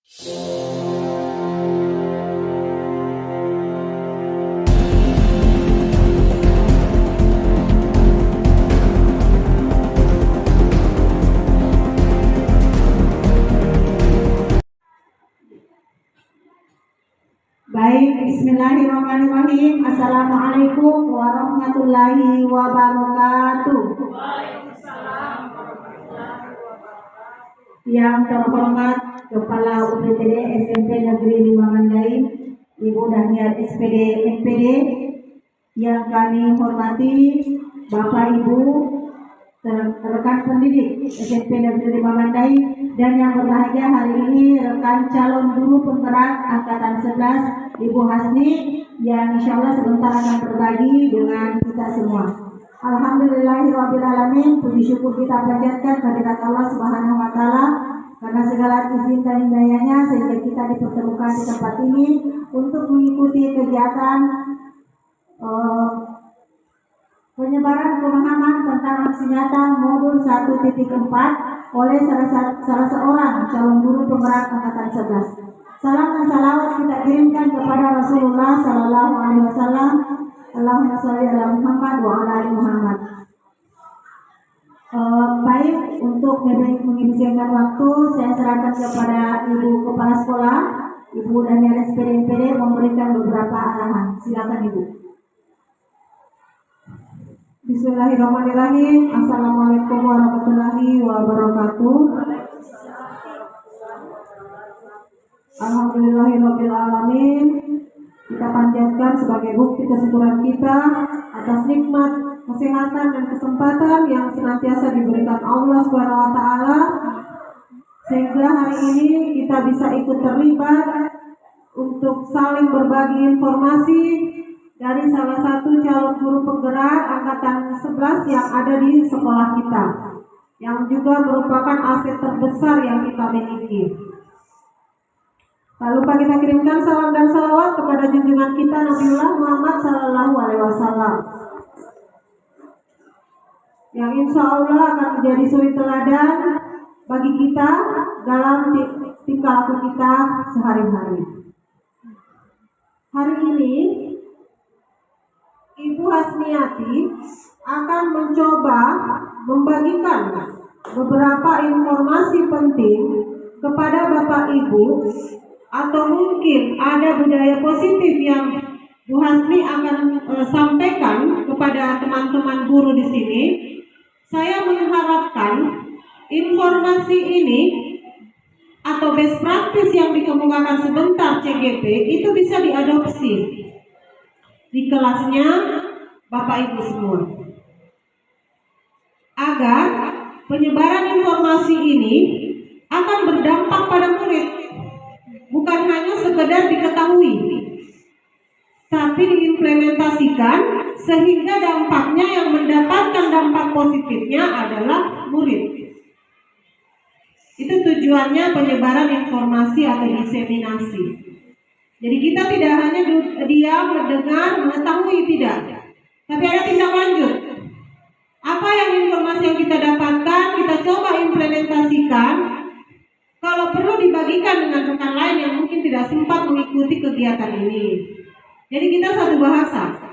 Baik, bismillahirrahmanirrahim. Assalamualaikum warahmatullahi wabarakatuh. Yang terhormat Kepala UPTD SMP Negeri 5 Mandai, Ibu Daniar SPD MPD, yang kami hormati Bapak Ibu rekan pendidik SMP Negeri 5 Mandai, dan yang berbahagia hari ini rekan calon guru penggerak angkatan 11 Ibu Hasni, yang insya Allah sebentar akan berbagi dengan kita semua. Alhamdulillahirrahmanirrahim. Puji syukur kita panjatkan kehadirat Allah Subhanahu wa Ta'ala karena segala izin dan hidayahnya sehingga kita dipertemukan di tempat ini untuk mengikuti kegiatan penyebaran pemahaman tentang aksi nyata modul 1.4 oleh salah seorang calon guru penggerak angkatan 11. Salam dan salawat kita kirimkan kepada Rasulullah Sallallahu Alaihi Wasallam. Allahumma sholli ala Muhammad wa ala ali Muhammad. Baik, untuk mengisikan waktu saya serahkan kepada Ibu Kepala Sekolah, Ibu Daniar SPD MPD, memberikan beberapa arahan. Silakan Ibu. Bismillahirrahmanirrahim. Assalamualaikum warahmatullahi wabarakatuh. Alhamdulillahirrahmanirrahim. Kita panjatkan sebagai bukti kesyukuran kita atas nikmat kesehatan dan kesempatan yang senantiasa diberikan Allah SWT, sehingga hari ini kita bisa ikut terlibat untuk saling berbagi informasi dari salah satu calon guru penggerak angkatan 11 yang ada di sekolah kita, yang juga merupakan aset terbesar yang kita miliki. Tak lupa kita kirimkan salam dan salawat kepada junjungan kita Nabiullah Muhammad Sallallahu Alaihi Wasallam, yang insya Allah akan menjadi suri teladan bagi kita dalam tingkah laku kita sehari-hari. Hari ini Ibu Hasniati akan mencoba membagikan beberapa informasi penting kepada Bapak Ibu, atau mungkin ada budaya positif yang Bu Hasni akan sampaikan kepada teman-teman guru di sini. Saya mengharapkan informasi ini atau best practice yang dikemukakan sebentar CGP itu bisa diadopsi di kelasnya Bapak Ibu semua, agar penyebaran informasi ini akan berdampak pada murid, bukan hanya sekedar diketahui, tapi diimplementasikan sehingga dampaknya yang mendapatkan dampak positifnya adalah murid. Itu tujuannya penyebaran informasi atau diseminasi. Jadi kita tidak hanya diam, mendengar, mengetahui, tidak, tapi ada tindak lanjut. Apa yang informasi yang kita dapatkan, kita coba implementasikan. Kalau perlu dibagikan dengan rekan lain yang mungkin tidak sempat mengikuti kegiatan ini. Jadi kita satu bahasa.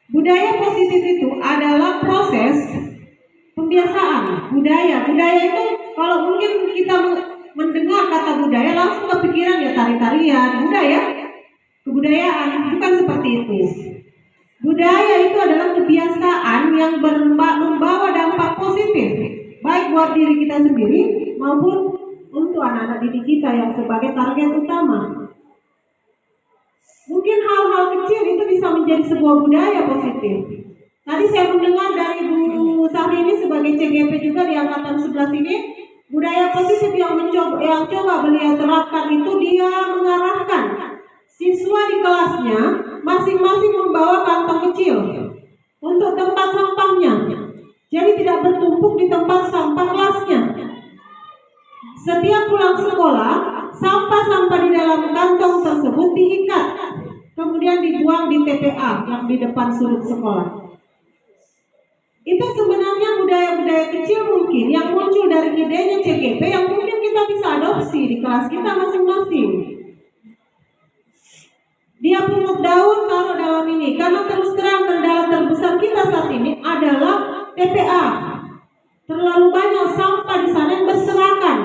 Budaya positif itu adalah proses pembiasaan. Budaya itu kalau mungkin kita mendengar kata budaya langsung kepikiran ya tari-tarian, budaya, kebudayaan, bukan seperti itu. Budaya itu adalah kebiasaan yang membawa dampak positif, baik buat diri kita sendiri maupun untuk anak-anak didik kita yang sebagai target utama. Mungkin hal-hal kecil itu bisa menjadi sebuah budaya positif. Tadi saya mendengar dari Bu Syahrini sebagai CGP juga di angkatan 11 ini, budaya positif yang coba beliau terapkan itu dia mengarahkan siswa di kelasnya masing-masing membawa kantong kecil untuk tempat sampahnya. Jadi tidak bertumpuk di tempat sampah kelasnya. Setiap pulang sekolah, sampah-sampah di dalam kantong tersebut diikat, kemudian dibuang di TPA yang di depan sudut sekolah. Itu sebenarnya budaya-budaya kecil mungkin yang muncul dari idenya CGP yang mungkin kita bisa adopsi di kelas kita masing-masing. Dia pungut daun taruh dalam ini, karena terus terang kendala terbesar kita saat ini adalah TPA. Terlalu banyak sampah di sana yang berserakan.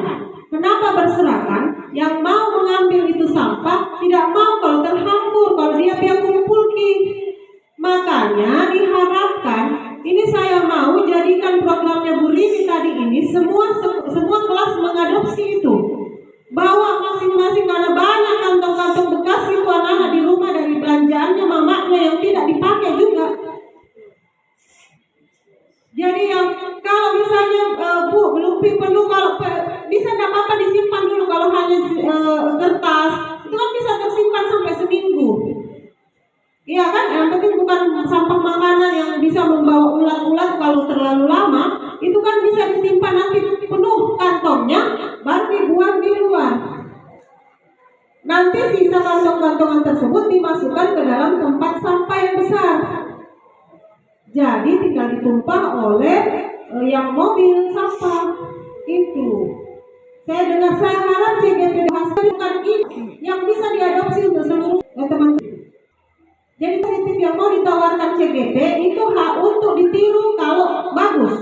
Kenapa berserakan? Yang mau mengambil itu sampah tidak mau kalau terhampur, kalau dia kumpulki. Makanya diharapkan, ini saya mau jadikan programnya Bu Rini tadi ini, semua kelas mengadopsi itu. Bawa masing-masing, karena banyak kantong-kantong bekas itu anak-anak di rumah dari belanjaannya mamaknya yang tidak dipakai juga. Jadi yang kalau misalnya Bu belum penuh, kalau bisa tidak apa-apa disimpan dulu. Kalau hanya kertas itu kan bisa tersimpan sampai seminggu. Iya kan, yang penting bukan sampah makanan yang bisa membawa ulat-ulat. Kalau terlalu lama itu kan bisa disimpan, nanti penuh kantongnya baru dibuang di luar. Nanti sisa kantong-kantongan tersebut dimasukkan ke dalam tempat sampah yang besar. Jadi tinggal ditumpah oleh yang mobil sampah itu. Saya harap CGP bukan ini yang bisa diadopsi untuk seluruh teman-teman. Jadi positif yang mau ditawarkan CGP itu hak untuk ditiru kalau bagus,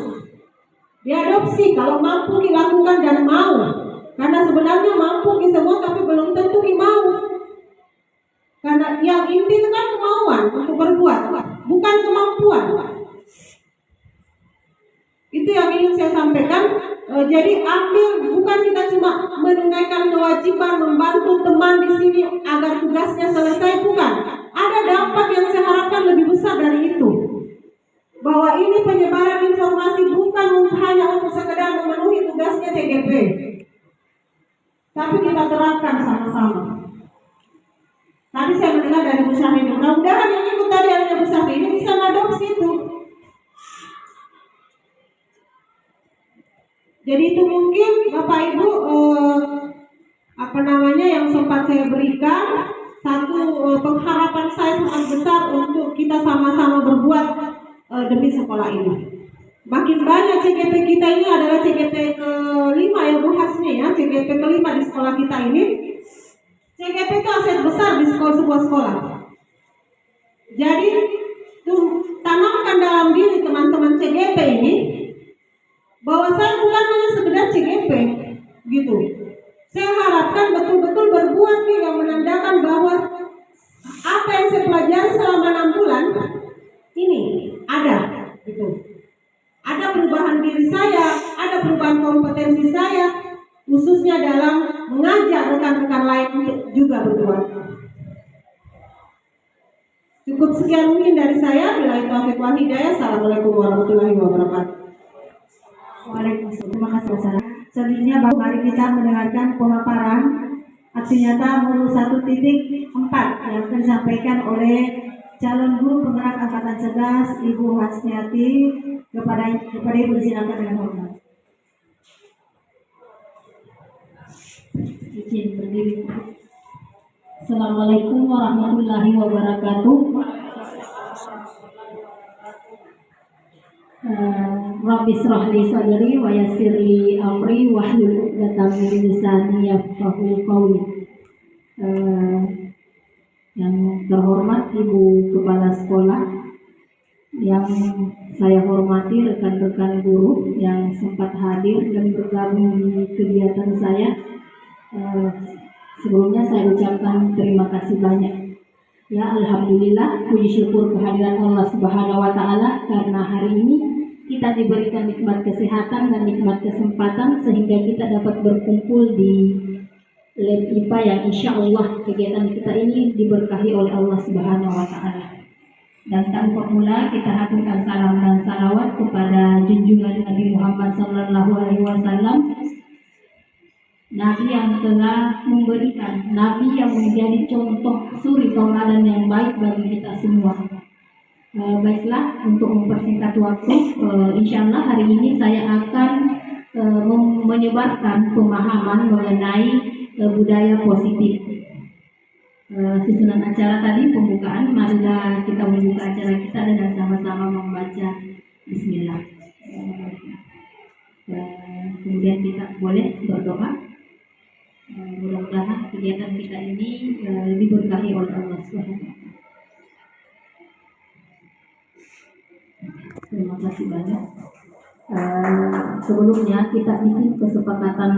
diadopsi kalau mampu dilakukan dan mau. Karena sebenarnya mampu semua tapi belum tentu mau. Karena yang inti itu kan kemauan untuk berbuat, bukan kemampuan. Itu yang ingin saya sampaikan. Jadi ambil, bukan kita cuma menunaikan kewajiban membantu teman di sini agar tugasnya selesai, bukan. Ada dampak yang saya harapkan lebih besar dari itu. Bahwa ini penyebaran informasi bukan hanya untuk sekedar memenuhi tugasnya CGP, tapi kita terapkan sama-sama. Tadi saya mendengar dari Bu Syahrini, mudah-mudahan yang ikut tadi adanya Bu Syahrini ini bisa mengadopsi itu. Jadi itu mungkin Bapak Ibu yang sempat saya berikan. Satu pengharapan saya sangat besar untuk kita sama-sama berbuat demi sekolah ini. Makin banyak CGP kita ini adalah CGP ke-5 ya Bu Hasni ya, CGP ke-5 di sekolah kita ini. CGP itu aset besar di sebuah sekolah. Jadi tanamkan dalam diri teman-teman CGP ini bahwa saya bukan hanya sekedar CGP gitu. Saya harapkan betul-betul berbuat nih yang menandakan bahwa apa yang saya pelajari selama 6 bulan ini ada gitu. Ada perubahan diri saya, ada perubahan kompetensi saya, khususnya dalam mengajak rekan-rekan lain untuk juga berbuat. Cukup sekian mungkin dari saya. Billahi taufiq wal hidayah. Assalamualaikum warahmatullahi wabarakatuh. Waalaikumsalam. Terima kasih. Selanjutnya mari kita mendengarkan pemaparan aksi nyata Hulu 1.4 yang akan disampaikan oleh calon guru penggerak angkatan 11 Ibu Hasniati. Kepada Ibu disilakan dengan hormat. Izin berdiri. Assalamualaikum warahmatullahi wabarakatuh. Rabbi shrah li sadri wa yassir li amri wahlul 'uqdatam min lisani yafqahu qawli. Yang terhormat Ibu Kepala Sekolah, yang saya hormati rekan-rekan guru yang sempat hadir dan bergabung di kegiatan saya. Sebelumnya saya ucapkan terima kasih banyak. Ya, alhamdulillah, puji syukur kehadiran Allah Subhanahu wa taala karena hari ini kita diberikan nikmat kesehatan dan nikmat kesempatan sehingga kita dapat berkumpul di lab IPA yang insya Allah kegiatan kita ini diberkahi oleh Allah Subhanahu wa taala. Dan tanpa mula kita haturkan salam dan salawat kepada junjungan Nabi Muhammad SAW, Nabi yang telah memberikan, Nabi yang menjadi contoh suri tauladan yang baik bagi kita semua. Baiklah, untuk mempersingkat waktu, insya Allah hari ini saya akan menyebarkan pemahaman mengenai budaya positif. Susunan acara tadi pembukaan, marilah kita membuka acara kita dengan sama-sama membaca Bismillah. Kemudian kita boleh berdoa. Mudah-mudahan kegiatan kita ini diberkahi oleh Allah SWT. Terima kasih banyak. Sebelumnya kita bikin kesepakatan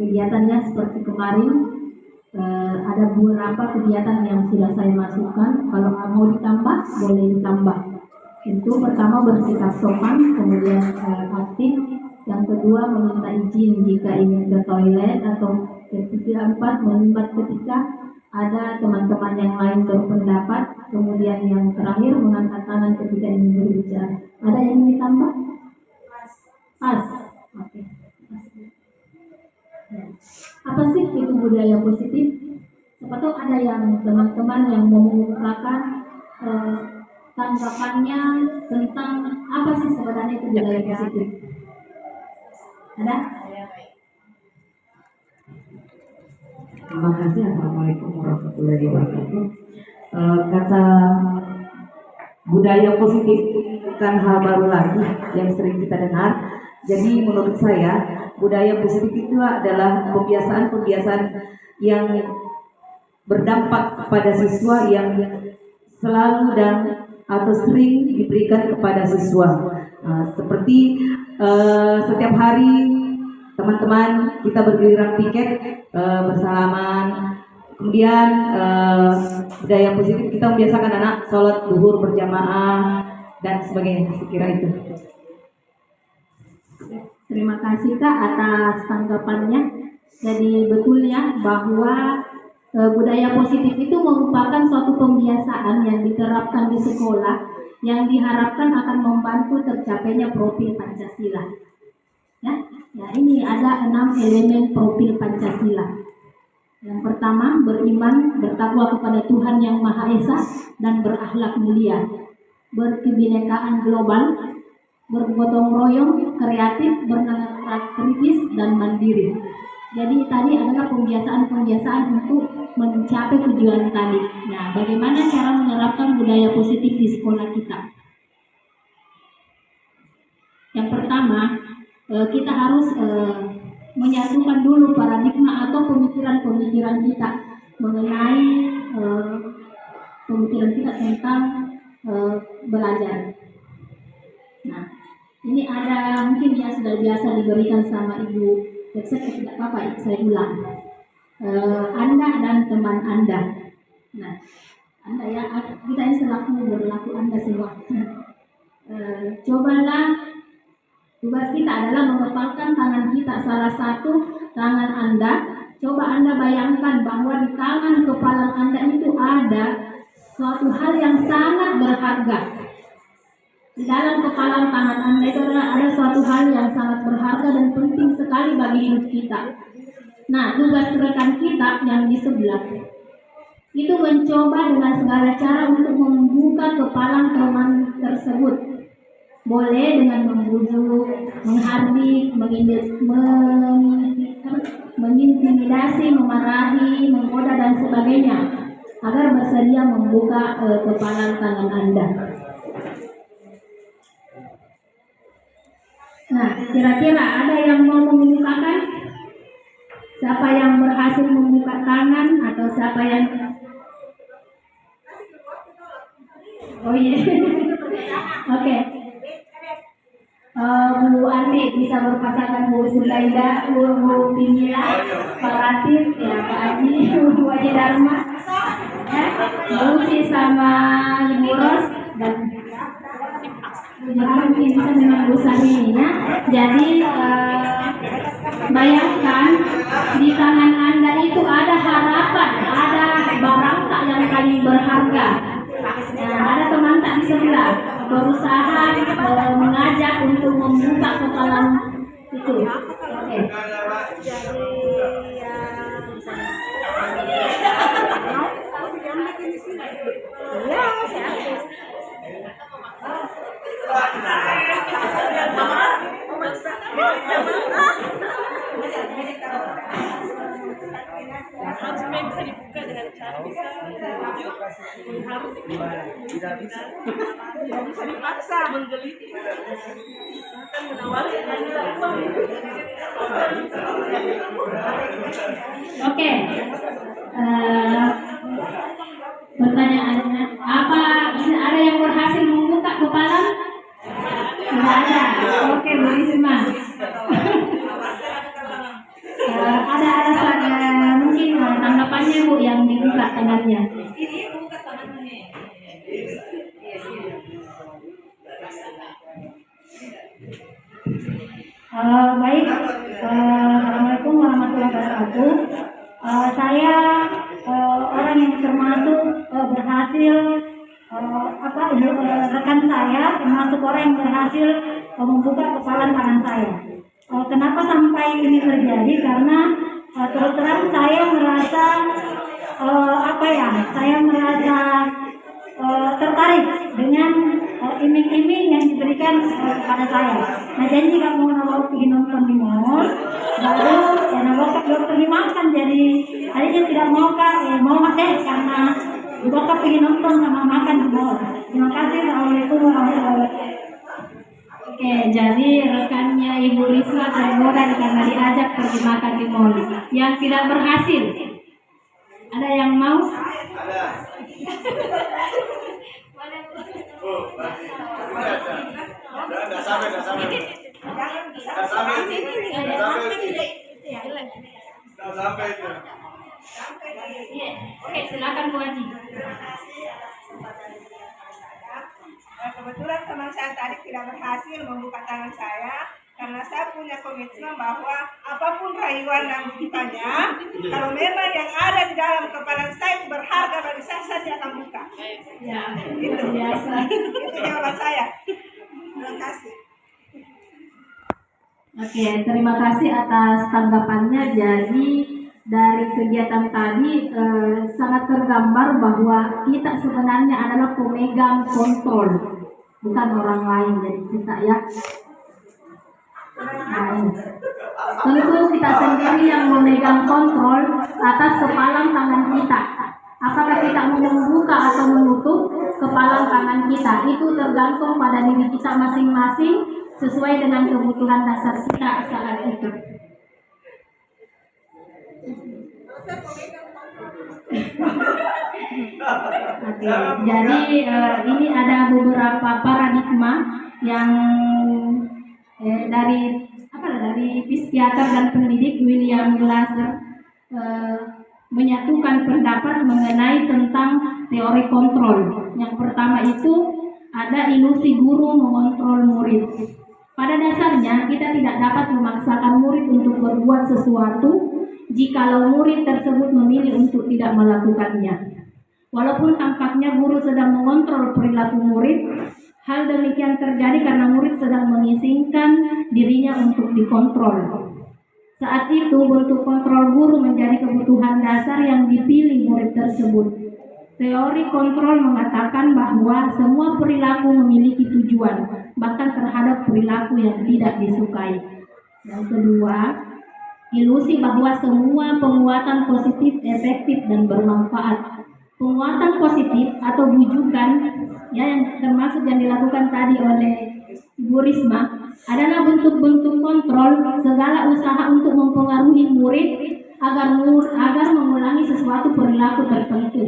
kegiatannya seperti kemarin. Ada beberapa kegiatan yang sudah saya masukkan. Kalau mau ditambah, boleh ditambah. Itu pertama bersikap sopan, kemudian aktif. Yang kedua meminta izin jika ingin ke toilet, atau ketiga empat melibat ketika ada teman-teman yang lain berpendapat. Kemudian yang terakhir mengangkat tangan ketika ingin berbicara. Ada yang ingin ditambah? Pas. Oke. Apa sih itu budaya positif? Siapa tahu ada yang teman-teman yang mau mengungkapkan tanggapannya tentang apa sih sebenarnya itu budaya positif? Ada? Terima kasih. Assalamualaikum warahmatullahi wabarakatuh. Kata budaya positif bukan hal baru lagi yang sering kita dengar. Jadi menurut saya budaya positif itu adalah kebiasaan-kebiasaan yang berdampak kepada siswa yang selalu dan atau sering diberikan kepada siswa. Seperti setiap hari teman-teman kita bergiliran piket bersalaman. Kemudian budaya positif kita membiasakan anak sholat duhur berjamaah dan sebagainya. Sekira itu. Terima kasih Kak atas tanggapannya. Jadi betul ya bahwa budaya positif itu merupakan suatu pembiasaan yang diterapkan di sekolah yang diharapkan akan membantu tercapainya profil Pancasila. Ya, ini ada 6 elemen profil Pancasila. Yang pertama, beriman, bertakwa kepada Tuhan Yang Maha Esa dan berakhlak mulia, berkebinekaan global, bergotong royong, kreatif, bernalar kritis dan mandiri. Jadi tadi adalah pembiasaan-pembiasaan untuk mencapai tujuan tadi. Nah, bagaimana cara menerapkan budaya positif di sekolah kita? Yang pertama, kita harus menyatukan dulu paradigma atau pemikiran-pemikiran kita mengenai pemikiran kita tentang belajar. Nah, ini ada mungkin yang sudah biasa diberikan sama Ibu. Tidak apa-apa, saya ulang. Anda dan teman Anda. Nah, Anda ya, kita ini selaku berlaku Anda semua. Cobalah, tugas kita adalah mengepalkan tangan kita, salah satu tangan Anda. Coba Anda bayangkan bahwa di tangan kepala Anda itu ada suatu hal yang sangat berharga. Di dalam kepala tangan Anda itu ada suatu hal yang sangat berharga dan penting sekali bagi hidup kita. Nah, tugas rekan kita yang di sebelah itu mencoba dengan segala cara untuk membuka kepala teman tersebut. Boleh dengan membujuk, menghardik, mengintimidasi, memarahi, menggoda dan sebagainya agar bersedia membuka kepala tangan Anda. Nah, kira-kira ada yang mau membukakan? Siapa yang berhasil membuka tangan atau siapa yang? Oh iya, oke. Bu Andi bisa berpasangan Bu Sulaida, Bu Pimila, Pak Latif, ya Pak Haji, Bu Haji Dharma, Bu Uci sama Ibu Ros dan mungkin bisa dengan Bu Saminya. Jadi bayangkan di tangan Anda itu ada harapan, ada barangka yang paling berharga. Nah, ada teman tak di sebelah berusaha mengajak untuk membuka kepala itu. Oke. Harus bisa dibuka dengan Tidak bisa dipaksa menggeliti. Bahkan menawari Oke. Pertanyaannya, apa ada yang berhasil membuka kepala? Tidak ada. Oke, Bu Risma. Ada mungkin tanggapannya Bu yang dibuka tangannya. Baik, Assalamualaikum warahmatullahi wabarakatuh. Saya orang yang termasuk berhasil rekan saya termasuk orang yang berhasil membuka kepalan tangan saya. Kenapa sampai ini terjadi? Karena terus terang saya merasa saya merasa tertarik dengan iming-iming yang diberikan kepada saya. Nah, jadi jika mau pergi nonton di mall, baru ya nabokap pergi makan. Jadi tadinya tidak mau deh karena bokap pergi nonton sama makan di mall. Terima kasih. Assalamualaikum warahmatullahi wabarakatuh. Oke, jadi rekannya Ibu Risma tergoda karena diajak pergi makan di mall. Yang tidak berhasil, ada yang mau? Ada. Oke, silakan Bu Haji. Kebetulan teman saya tadi tidak berhasil membuka tangan saya karena saya punya komitmen bahwa apapun rayuan dan bujukannya, kalau memang yang ada di dalam kepala saya itu berharga bagi saya tidak akan buka. Ya, itu biasa. Itu jawaban saya. Terima kasih. Oke, terima kasih atas tanggapannya. Jadi dari kegiatan tadi sangat tergambar bahwa kita sebenarnya adalah pemegang kontrol, bukan orang lain dari kita ya. Nah, tentu kita sendiri yang memegang kontrol atas kepalan tangan kita. Apakah kita mau membuka atau menutup kepalan tangan kita, itu tergantung pada diri kita masing-masing sesuai dengan kebutuhan dasar kita saat itu. Oke, jadi ini ada beberapa paradigma yang dari psikiater dan pendidik William Glasser menyatukan pendapat mengenai tentang teori kontrol. Yang pertama itu ada ilusi guru mengontrol murid. Pada dasarnya kita tidak dapat memaksakan murid untuk berbuat sesuatu jikalau murid tersebut memilih untuk tidak melakukannya. Walaupun tampaknya guru sedang mengontrol perilaku murid, hal demikian terjadi karena murid sedang mengizinkan dirinya untuk dikontrol. Saat itu bentuk kontrol guru menjadi kebutuhan dasar yang dipilih murid tersebut. Teori kontrol mengatakan bahwa semua perilaku memiliki tujuan, bahkan terhadap perilaku yang tidak disukai. Yang kedua, ilusi bahwa semua penguatan positif efektif dan bermanfaat. Penguatan positif atau bujukan yang termasuk yang dilakukan tadi oleh Bu Risma adalah bentuk-bentuk kontrol segala usaha untuk mempengaruhi murid agar mengulangi sesuatu perilaku tertentu.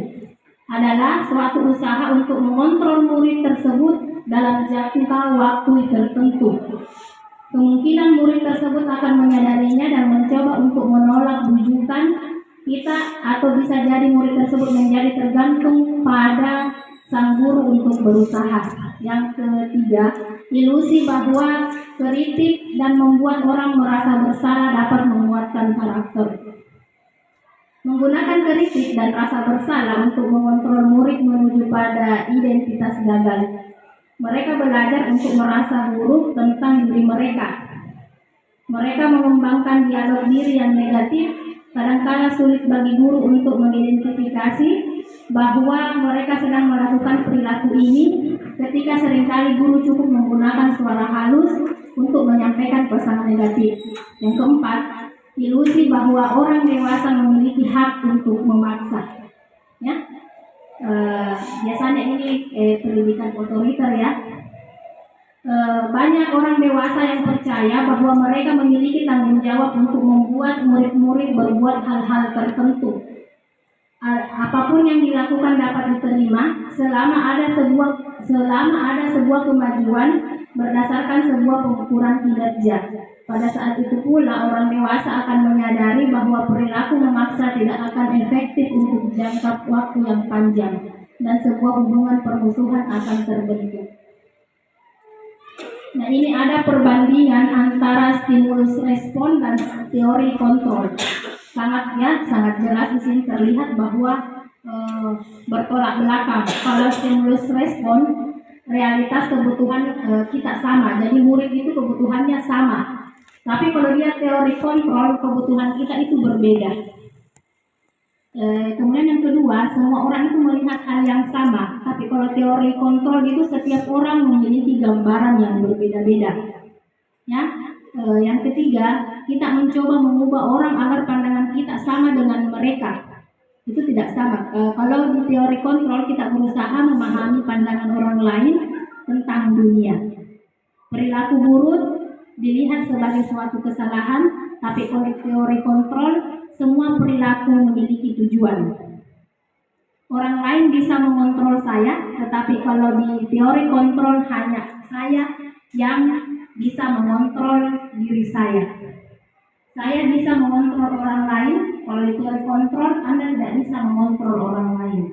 Adalah suatu usaha untuk mengontrol murid tersebut dalam jangka waktu tertentu. Kemungkinan murid tersebut akan menyadarinya dan mencoba untuk menolak bujukan kita, atau bisa jadi murid tersebut menjadi tergantung pada sang guru untuk berusaha. Yang ketiga, ilusi bahwa kritik dan membuat orang merasa bersalah dapat menguatkan karakter. Menggunakan kritik dan rasa bersalah untuk mengontrol murid menuju pada identitas gagal. Mereka belajar untuk merasa buruk tentang diri mereka. Mereka mengembangkan dialog diri yang negatif. Kadang-kala sulit bagi guru untuk mengidentifikasi bahwa mereka sedang melakukan perilaku ini ketika seringkali guru cukup menggunakan suara halus untuk menyampaikan pesan negatif. Yang keempat, ilusi bahwa orang dewasa memiliki hak untuk memaksa. ya. Biasanya ini pendidikan otoriter ya. Banyak orang dewasa yang percaya bahwa mereka memiliki tanggung jawab untuk membuat murid-murid berbuat hal-hal tertentu. Apapun yang dilakukan dapat diterima selama ada sebuah kemajuan berdasarkan sebuah pengukuran kinerja. Pada saat itu pula orang dewasa akan menyadari bahwa perilaku memaksa tidak akan efektif untuk jangka waktu yang panjang dan sebuah hubungan permusuhan akan terbentuk. Nah, ini ada perbandingan antara stimulus respon dan teori kontrol. Sangat jelas di sini terlihat bahwa bertolak belakang. Kalau stimulus respon, realitas kebutuhan kita sama, jadi murid itu kebutuhannya sama. Tapi kalau dia teori kontrol, kebutuhan kita itu berbeda. Kemudian yang kedua, semua orang itu melihat hal yang sama. Tapi kalau teori kontrol itu setiap orang memiliki gambaran yang berbeda-beda. Ya. Yang ketiga, kita mencoba mengubah orang agar pandangan kita sama dengan mereka. Itu tidak sama. Kalau di teori kontrol kita berusaha memahami pandangan orang lain tentang dunia. Perilaku buruk dilihat sebagai suatu kesalahan, tapi kalau teori kontrol semua perilaku memiliki tujuan. Orang lain bisa mengontrol saya, tetapi kalau di teori kontrol hanya saya yang bisa mengontrol diri saya. Saya bisa mengontrol orang lain, kalau di teori kontrol Anda tidak bisa mengontrol orang lain.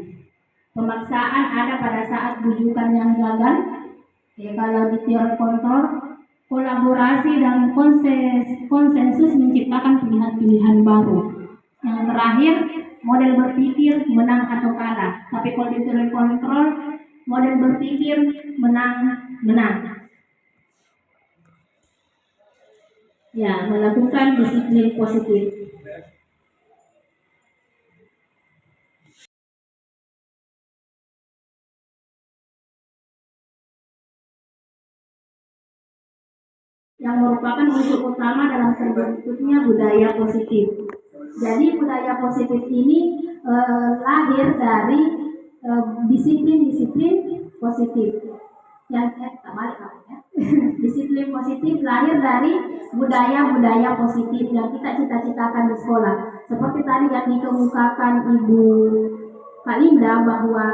Pemaksaan ada pada saat bujukan yang gagal. Kalau di teori kontrol, kolaborasi dan konsensus menciptakan pilihan-pilihan baru. Yang terakhir, model berpikir menang atau kalah. Tapi kalau di teori kontrol, model berpikir menang. Ya, melakukan disiplin positif. Yang merupakan unsur utama dalam terbentuknya budaya positif. Jadi budaya positif ini lahir dari disiplin positif. Disiplin positif lahir dari budaya positif yang kita cita-citakan di sekolah. Seperti tadi yang dikemukakan Ibu Kak Linda bahwa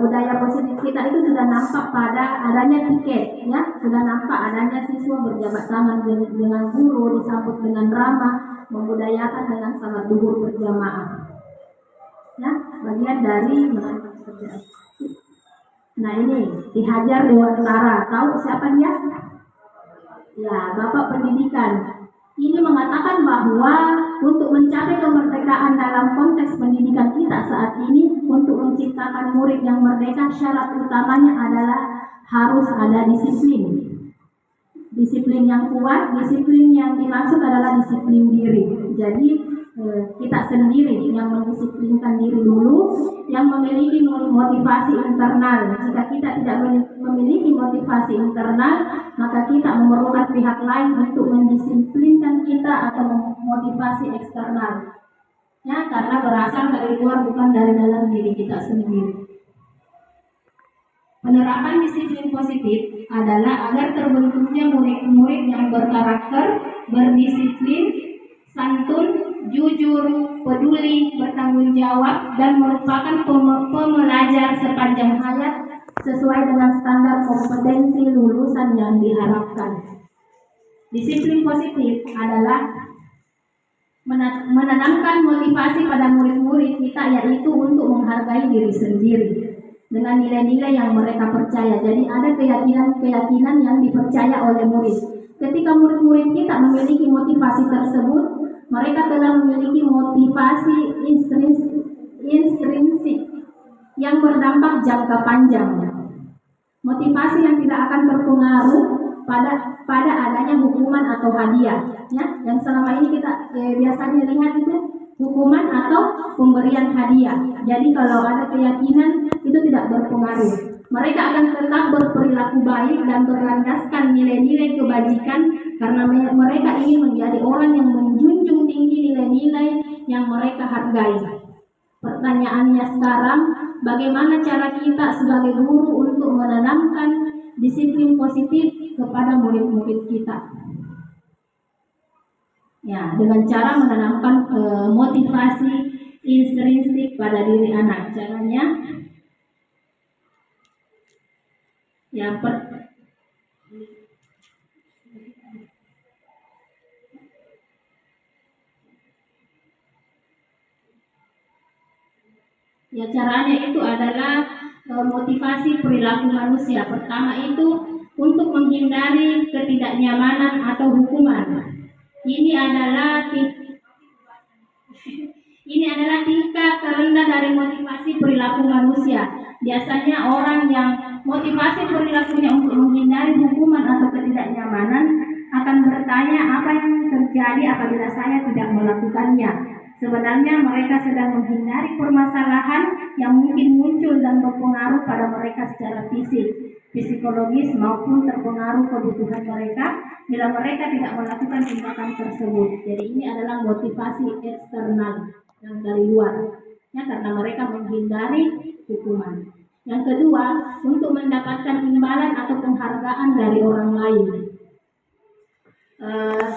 budaya positif kita itu sudah nampak pada adanya piket, ya, sudah nampak adanya siswa berjabat tangan dengan guru, disambut dengan ramah, membudayakan dengan salat duhur berjamaah. Ya, bagian dari Nah ini dihajar Dewan Tara. Tahu siapa dia? Ya, Bapak Pendidikan. Ini mengatakan bahwa untuk mencapai kemerdekaan dalam konteks pendidikan kita saat ini, untuk menciptakan murid yang merdeka, syarat utamanya adalah harus ada disiplin. Disiplin yang kuat, disiplin yang dimaksud adalah disiplin diri. Jadi kita sendiri yang mendisiplinkan diri dulu, yang memiliki motivasi internal. Jika kita tidak memiliki motivasi internal, maka kita memerlukan pihak lain untuk mendisiplinkan kita atau memotivasi eksternal. Ya, karena berasal dari luar, bukan dari dalam diri kita sendiri. Penerapan disiplin positif adalah agar terbentuknya murid-murid yang berkarakter, berdisiplin, santun, jujur, peduli, bertanggung jawab, dan merupakan pembelajar sepanjang hayat sesuai dengan standar kompetensi lulusan yang diharapkan. Disiplin positif adalah menanamkan motivasi pada murid-murid kita, yaitu untuk menghargai diri sendiri dengan nilai-nilai yang mereka percaya. Jadi ada keyakinan yang dipercaya oleh murid. Ketika murid-murid kita memiliki motivasi tersebut, mereka telah memiliki motivasi intrinsik yang berdampak jangka panjang. Motivasi yang tidak akan terpengaruh pada adanya hukuman atau hadiah. Ya, yang selama ini kita biasanya lihat itu hukuman atau pemberian hadiah. Jadi kalau ada keyakinan itu tidak berpengaruh. Mereka akan tetap berperilaku baik dan berlandaskan nilai-nilai kebajikan karena mereka ingin menjadi orang yang menjunjung tinggi nilai-nilai yang mereka hargai. Pertanyaannya sekarang, bagaimana cara kita sebagai guru untuk menanamkan disiplin positif kepada murid-murid kita? Ya, dengan cara menanamkan motivasi intrinsik pada diri anak. Caranya, ya, caranya itu adalah motivasi perilaku manusia. Pertama itu untuk menghindari ketidaknyamanan atau hukuman. Ini adalah tingkat terendah dari motivasi perilaku manusia. Biasanya orang yang motivasi perilakunya untuk menghindari hukuman atau ketidaknyamanan akan bertanya apa yang terjadi apabila saya tidak melakukannya. Sebenarnya mereka sedang menghindari permasalahan yang mungkin muncul dan berpengaruh pada mereka secara fisik, psikologis maupun terpengaruh kebutuhan mereka bila mereka tidak melakukan tindakan tersebut. Jadi ini adalah motivasi eksternal yang dari luar, ya, karena mereka menghindari hukuman. Yang kedua, untuk mendapatkan imbalan atau penghargaan dari orang lain.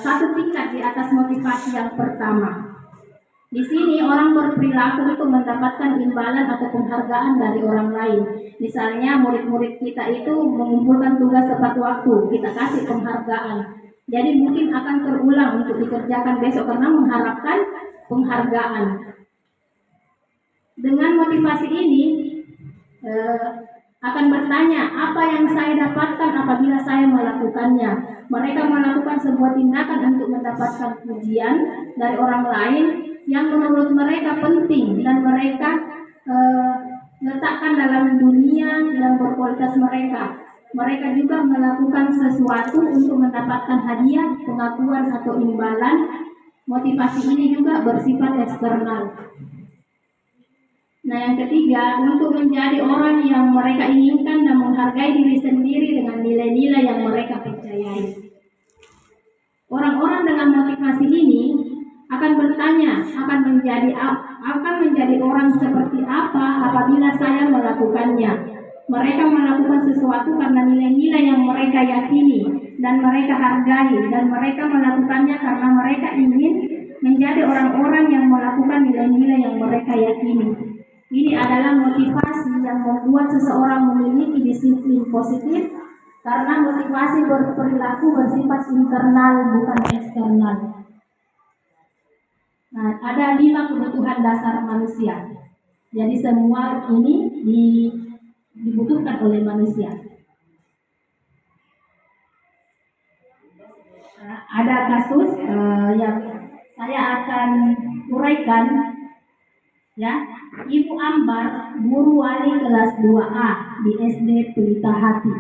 Satu tingkat di atas motivasi yang pertama. Di sini orang berperilaku untuk mendapatkan imbalan atau penghargaan dari orang lain. Misalnya murid-murid kita itu mengumpulkan tugas tepat waktu, kita kasih penghargaan. Jadi mungkin akan terulang untuk dikerjakan besok karena mengharapkan penghargaan. Dengan motivasi ini akan bertanya apa yang saya dapatkan apabila saya melakukannya. Mereka melakukan sebuah tindakan untuk mendapatkan pujian dari orang lain yang menurut mereka penting dan mereka letakkan dalam dunia yang berkualitas mereka. Mereka juga melakukan sesuatu untuk mendapatkan hadiah, pengakuan atau imbalan. Motivasi ini juga bersifat eksternal. Nah, yang ketiga, untuk menjadi orang yang mereka inginkan dan menghargai diri sendiri dengan nilai-nilai yang mereka percayai. Orang-orang dengan motivasi ini akan bertanya, akan menjadi orang seperti apa apabila saya melakukannya. Mereka melakukan sesuatu karena nilai-nilai yang mereka yakini dan mereka hargai, dan mereka melakukannya karena mereka ingin menjadi orang-orang yang melakukan nilai-nilai yang mereka yakini. Ini adalah motivasi yang membuat seseorang memiliki disiplin positif, karena motivasi berperilaku bersifat internal bukan eksternal. Nah, ada 5 kebutuhan dasar manusia. Jadi semua ini dibutuhkan oleh manusia. Nah, ada kasus yang saya akan uraikan, ya. Ibu Ambar, guru wali kelas 2A di SD Pelita Hati,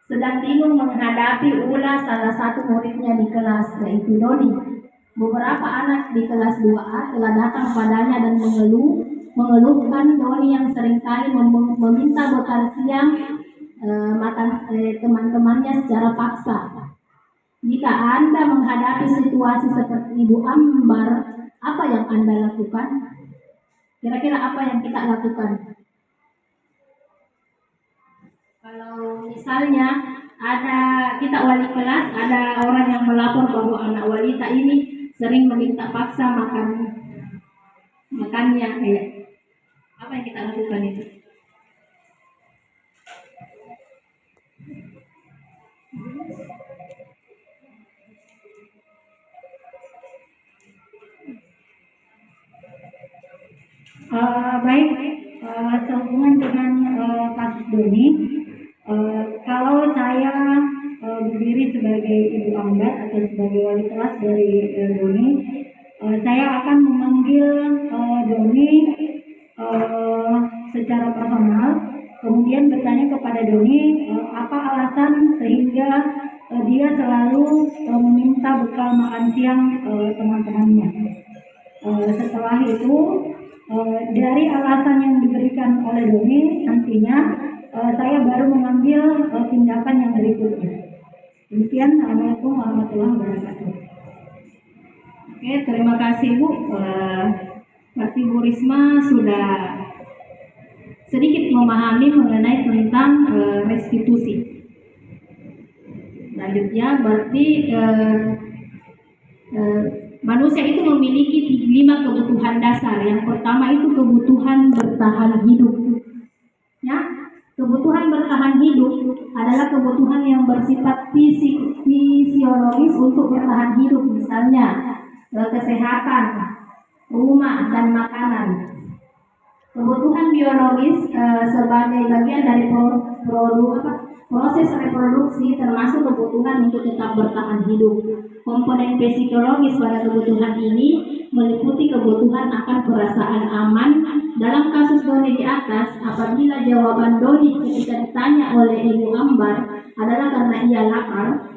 sedang bingung menghadapi ulah salah satu muridnya di kelas, yaitu Doni. Beberapa anak di kelas 2A telah datang padanya dan mengeluhkan Doni yang seringkali meminta bekal siang makan teman-temannya secara paksa. Jika Anda menghadapi situasi seperti Ibu Ambar, apa yang Anda lakukan? Kira-kira apa yang kita lakukan? Kalau misalnya kita wali kelas, ada orang yang melapor bahwa anak wanita ini sering meminta paksa makannya, apa yang kita lakukan itu? Baik, sehubungan dengan kasus Doni, kalau saya berdiri sebagai Ibu Ambar atau sebagai wali kelas dari Doni, saya akan memanggil Doni secara personal, kemudian bertanya kepada Doni apa alasan sehingga dia selalu meminta bekal makan siang teman-temannya. Setelah itu, dari alasan yang diberikan oleh Doni, nantinya saya baru mengambil tindakan yang berikutnya. Demikian, Assalamualaikum warahmatullahi wabarakatuh. Oke, terima kasih Bu. Berarti Bu Risma sudah sedikit memahami mengenai tentang restitusi. Selanjutnya berarti manusia itu memiliki 5 kebutuhan dasar. Yang pertama itu kebutuhan bertahan hidup. Ya, kebutuhan bertahan hidup adalah kebutuhan yang bersifat fisiologis untuk bertahan hidup, misalnya kesehatan, rumah, dan makanan. Kebutuhan biologis sebagai bagian dari proses reproduksi termasuk kebutuhan untuk tetap bertahan hidup. Komponen psikologis pada kebutuhan ini meliputi kebutuhan akan perasaan aman. Dalam kasus Doni di atas, apabila jawaban Doni ketika ditanya oleh Ibu Ambar adalah karena ia lapar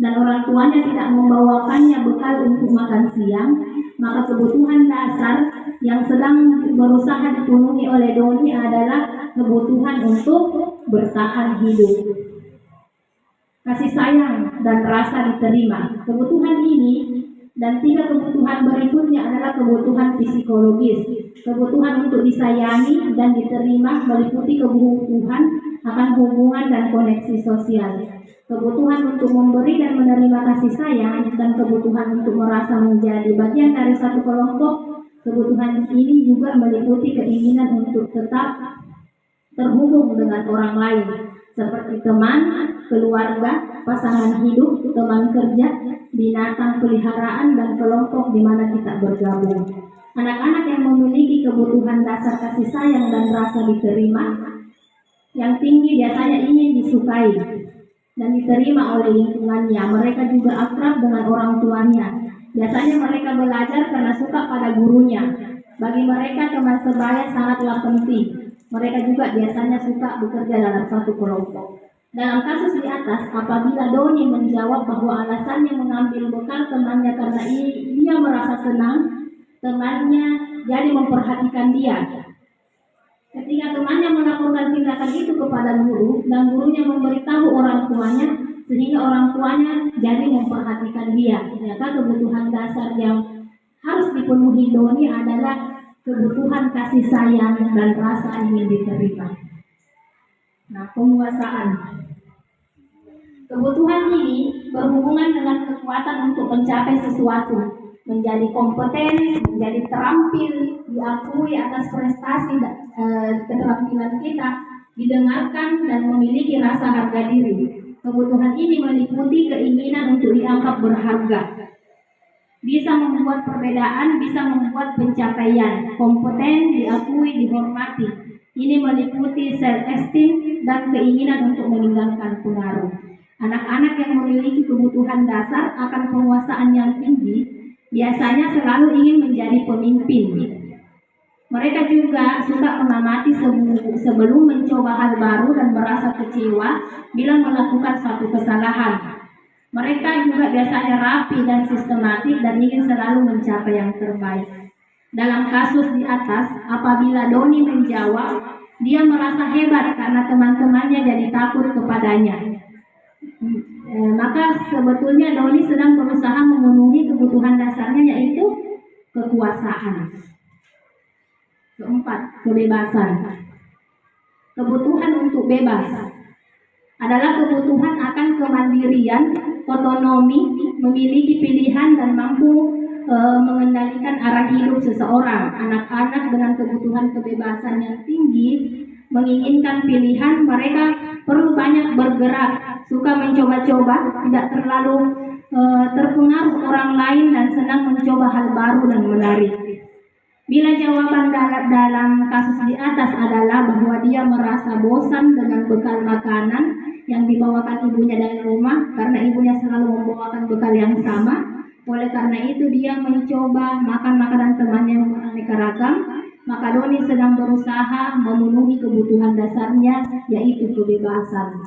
dan orang tuanya tidak membawakannya bekal untuk makan siang, maka kebutuhan dasar yang sedang berusaha dipenuhi oleh Doni adalah kebutuhan untuk bertahan hidup. Kasih sayang dan rasa diterima. Kebutuhan ini dan 3 kebutuhan berikutnya adalah kebutuhan psikologis. Kebutuhan untuk disayangi dan diterima meliputi kebutuhan akan hubungan dan koneksi sosial. Kebutuhan untuk memberi dan menerima kasih sayang dan kebutuhan untuk merasa menjadi bagian dari satu kelompok. Kebutuhan ini juga meliputi keinginan untuk tetap terhubung dengan orang lain, seperti teman, keluarga, pasangan hidup, teman kerja, binatang peliharaan, dan kelompok di mana kita bergabung. Anak-anak yang memiliki kebutuhan dasar kasih sayang dan rasa diterima yang tinggi biasanya ingin disukai dan diterima oleh lingkungannya. Mereka juga akrab dengan orang tuanya. Biasanya mereka belajar karena suka pada gurunya. Bagi mereka teman sebaya sangatlah penting. Mereka juga biasanya suka bekerja dalam satu kelompok. Dalam kasus di atas, apabila Doni menjawab bahwa alasannya mengambil bekal temannya karena dia merasa senang, temannya jadi memperhatikan dia. Ketika temannya melakukan tindakan itu kepada guru dan gurunya memberitahu orang tuanya, sehingga orang tuanya jadi memperhatikan dia. Ternyata kebutuhan dasar yang harus dipenuhi Doni adalah kebutuhan kasih sayang dan rasa ingin diterima. Nah, penguasaan. Kebutuhan ini berhubungan dengan kekuatan untuk mencapai sesuatu, menjadi kompeten, menjadi terampil, diakui atas prestasi keterampilan kita, didengarkan dan memiliki rasa harga diri. Kebutuhan ini meliputi keinginan untuk dianggap berharga, bisa membuat perbedaan, bisa membuat pencapaian, kompeten, diakui, dihormati. Ini meliputi self-esteem dan keinginan untuk meninggalkan pengaruh. Anak-anak yang memiliki kebutuhan dasar akan penguasaan yang tinggi biasanya selalu ingin menjadi pemimpin. Mereka juga suka mengamati sebelum mencoba hal baru dan merasa kecewa bila melakukan suatu kesalahan. Mereka juga biasanya rapi dan sistematik dan ingin selalu mencapai yang terbaik. Dalam kasus di atas, apabila Doni menjawab, dia merasa hebat karena teman-temannya jadi takut kepadanya. Maka sebetulnya Doni sedang berusaha memenuhi kebutuhan dasarnya, yaitu kekuasaan. Keempat, kebebasan. Kebutuhan untuk bebas adalah kebutuhan akan kemandirian, otonomi, memiliki pilihan dan mampu mengendalikan arah hidup seseorang. Anak-anak dengan kebutuhan kebebasan yang tinggi menginginkan pilihan. Mereka perlu banyak bergerak, suka mencoba-coba, tidak terlalu terpengaruh orang lain dan senang mencoba hal baru dan menarik. Bila jawaban dalam kasus di atas adalah bahwa dia merasa bosan dengan bekal makanan yang dibawakan ibunya dari rumah karena ibunya selalu membawakan bekal yang sama, oleh karena itu dia mencoba makan makanan temannya yang beraneka ragam, maka Doni sedang berusaha memenuhi kebutuhan dasarnya, yaitu kebebasan.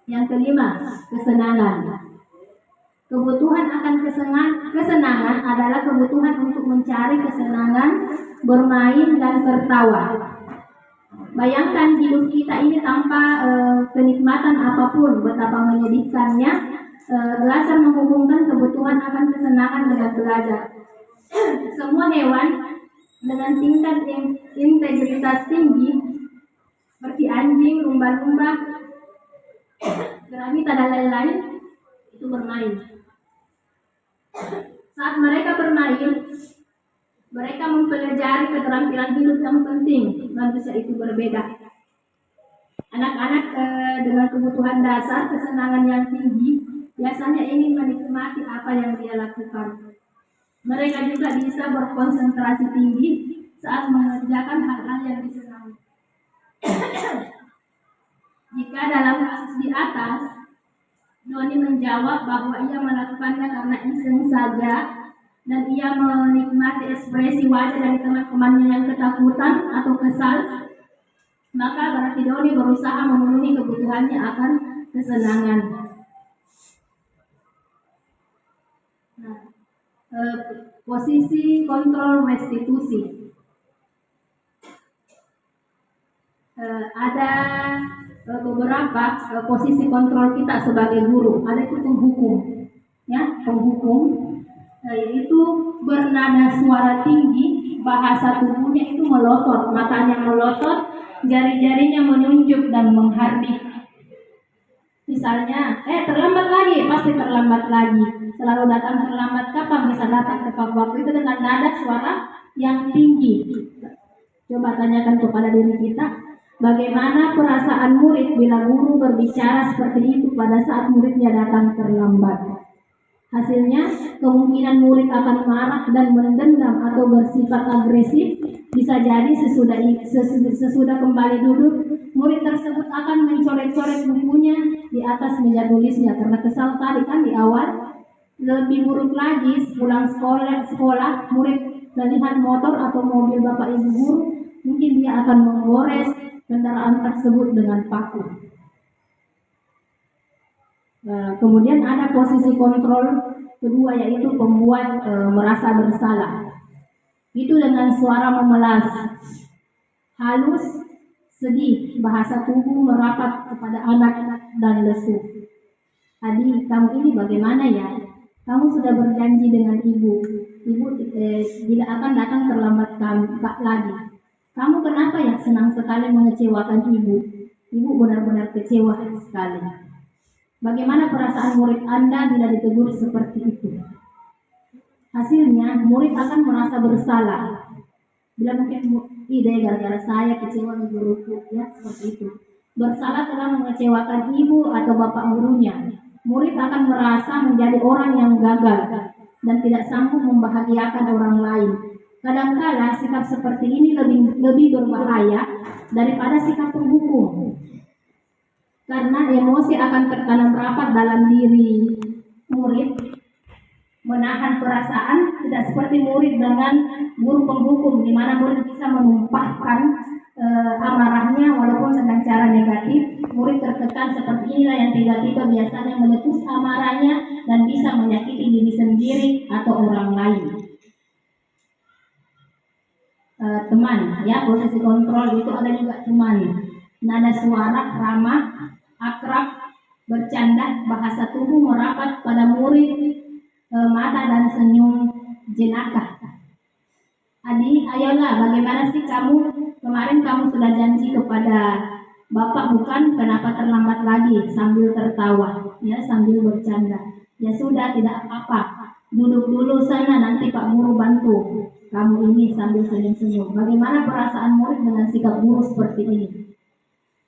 Yang kelima, kesenangan. Kebutuhan akan kesenangan adalah kebutuhan untuk mencari kesenangan, bermain dan tertawa. Bayangkan hidup kita ini tanpa kenikmatan apapun, betapa menyedihkannya belasan menghubungkan kebutuhan akan kesenangan dengan belajar. Semua hewan dengan tingkat integritas tinggi seperti anjing, lumba-lumba, granita dan lain-lain itu bermain. Saat mereka bermain, mereka mempelajari keterampilan hidup yang penting. Manusia itu berbeda. Anak-anak dengan kebutuhan dasar, kesenangan yang tinggi, biasanya ingin menikmati apa yang dia lakukan. Mereka juga bisa berkonsentrasi tinggi saat mengerjakan hal-hal yang disenangi. Jika dalam kasus di atas, Doni menjawab bahwa ia melakukannya karena iseng saja dan ia menikmati ekspresi wajah dari teman-temannya yang ketakutan atau kesal, maka berarti Doni berusaha memenuhi kebutuhannya akan kesenangan. Nah, posisi kontrol restitusi. Ada beberapa posisi kontrol kita sebagai guru. Ada itu penghukum, ya, penghukum, yaitu bernada suara tinggi, bahasa tubuhnya itu melotot, matanya melotot, jari-jarinya menunjuk dan menghardik. Misalnya, terlambat lagi, pasti terlambat lagi. Selalu datang terlambat, kapan bisa datang tepat waktu, itu dengan nada suara yang tinggi. Coba tanyakan kepada diri kita, bagaimana perasaan murid bila guru berbicara seperti itu pada saat muridnya datang terlambat? Hasilnya, kemungkinan murid akan marah dan mendendam atau bersifat agresif. Bisa jadi sesudah kembali duduk, murid tersebut akan mencoret-coret bukunya di atas meja tulisnya karena kesal tadi kan di awal. Lebih buruk lagi, pulang sekolah murid melihat motor atau mobil bapak ibu guru, mungkin dia akan menggores kendaraan tersebut dengan paku. Kemudian ada posisi kontrol kedua, yaitu pembuat merasa bersalah. Itu dengan suara memelas, halus, sedih, bahasa tubuh merapat kepada anak-anak dan lesu. Adik, kamu ini bagaimana ya? Kamu sudah berjanji dengan ibu tidak akan datang terlambat lagi. Kamu kenapa ya senang sekali mengecewakan ibu? Ibu benar-benar kecewa sekali. Bagaimana perasaan murid Anda bila ditegur seperti itu? Hasilnya, murid akan merasa bersalah. Bila mungkin, gara-gara saya kecewa di guruku, ya seperti itu. Bersalah telah mengecewakan ibu atau bapak gurunya. Murid akan merasa menjadi orang yang gagal dan tidak sanggup membahagiakan orang lain. Kadangkala sikap seperti ini lebih berbahaya daripada sikap penghukum. Karena emosi akan tertanam rapat dalam diri murid, menahan perasaan, tidak seperti murid dengan guru penghukum, di mana murid bisa menumpahkan amarahnya walaupun dengan cara negatif. Murid tertekan seperti inilah yang tiba-tiba biasanya meletus amarahnya dan bisa menyakiti diri sendiri atau orang lain. Teman, ya, posisi kontrol itu ada juga teman. Nada suara ramah, akrab, bercanda, bahasa tubuh merapat pada murid, mata dan senyum jenaka. Adi, ayolah, bagaimana sih kamu? Kemarin kamu sudah janji kepada bapak, bukan? Kenapa terlambat lagi? Sambil tertawa, ya, sambil bercanda. Ya sudah, tidak apa-apa. Duduk dulu sana, nanti Pak Guru bantu. Kamu ini sambil senyum-senyum. Bagaimana perasaan murid dengan sikap guru seperti ini?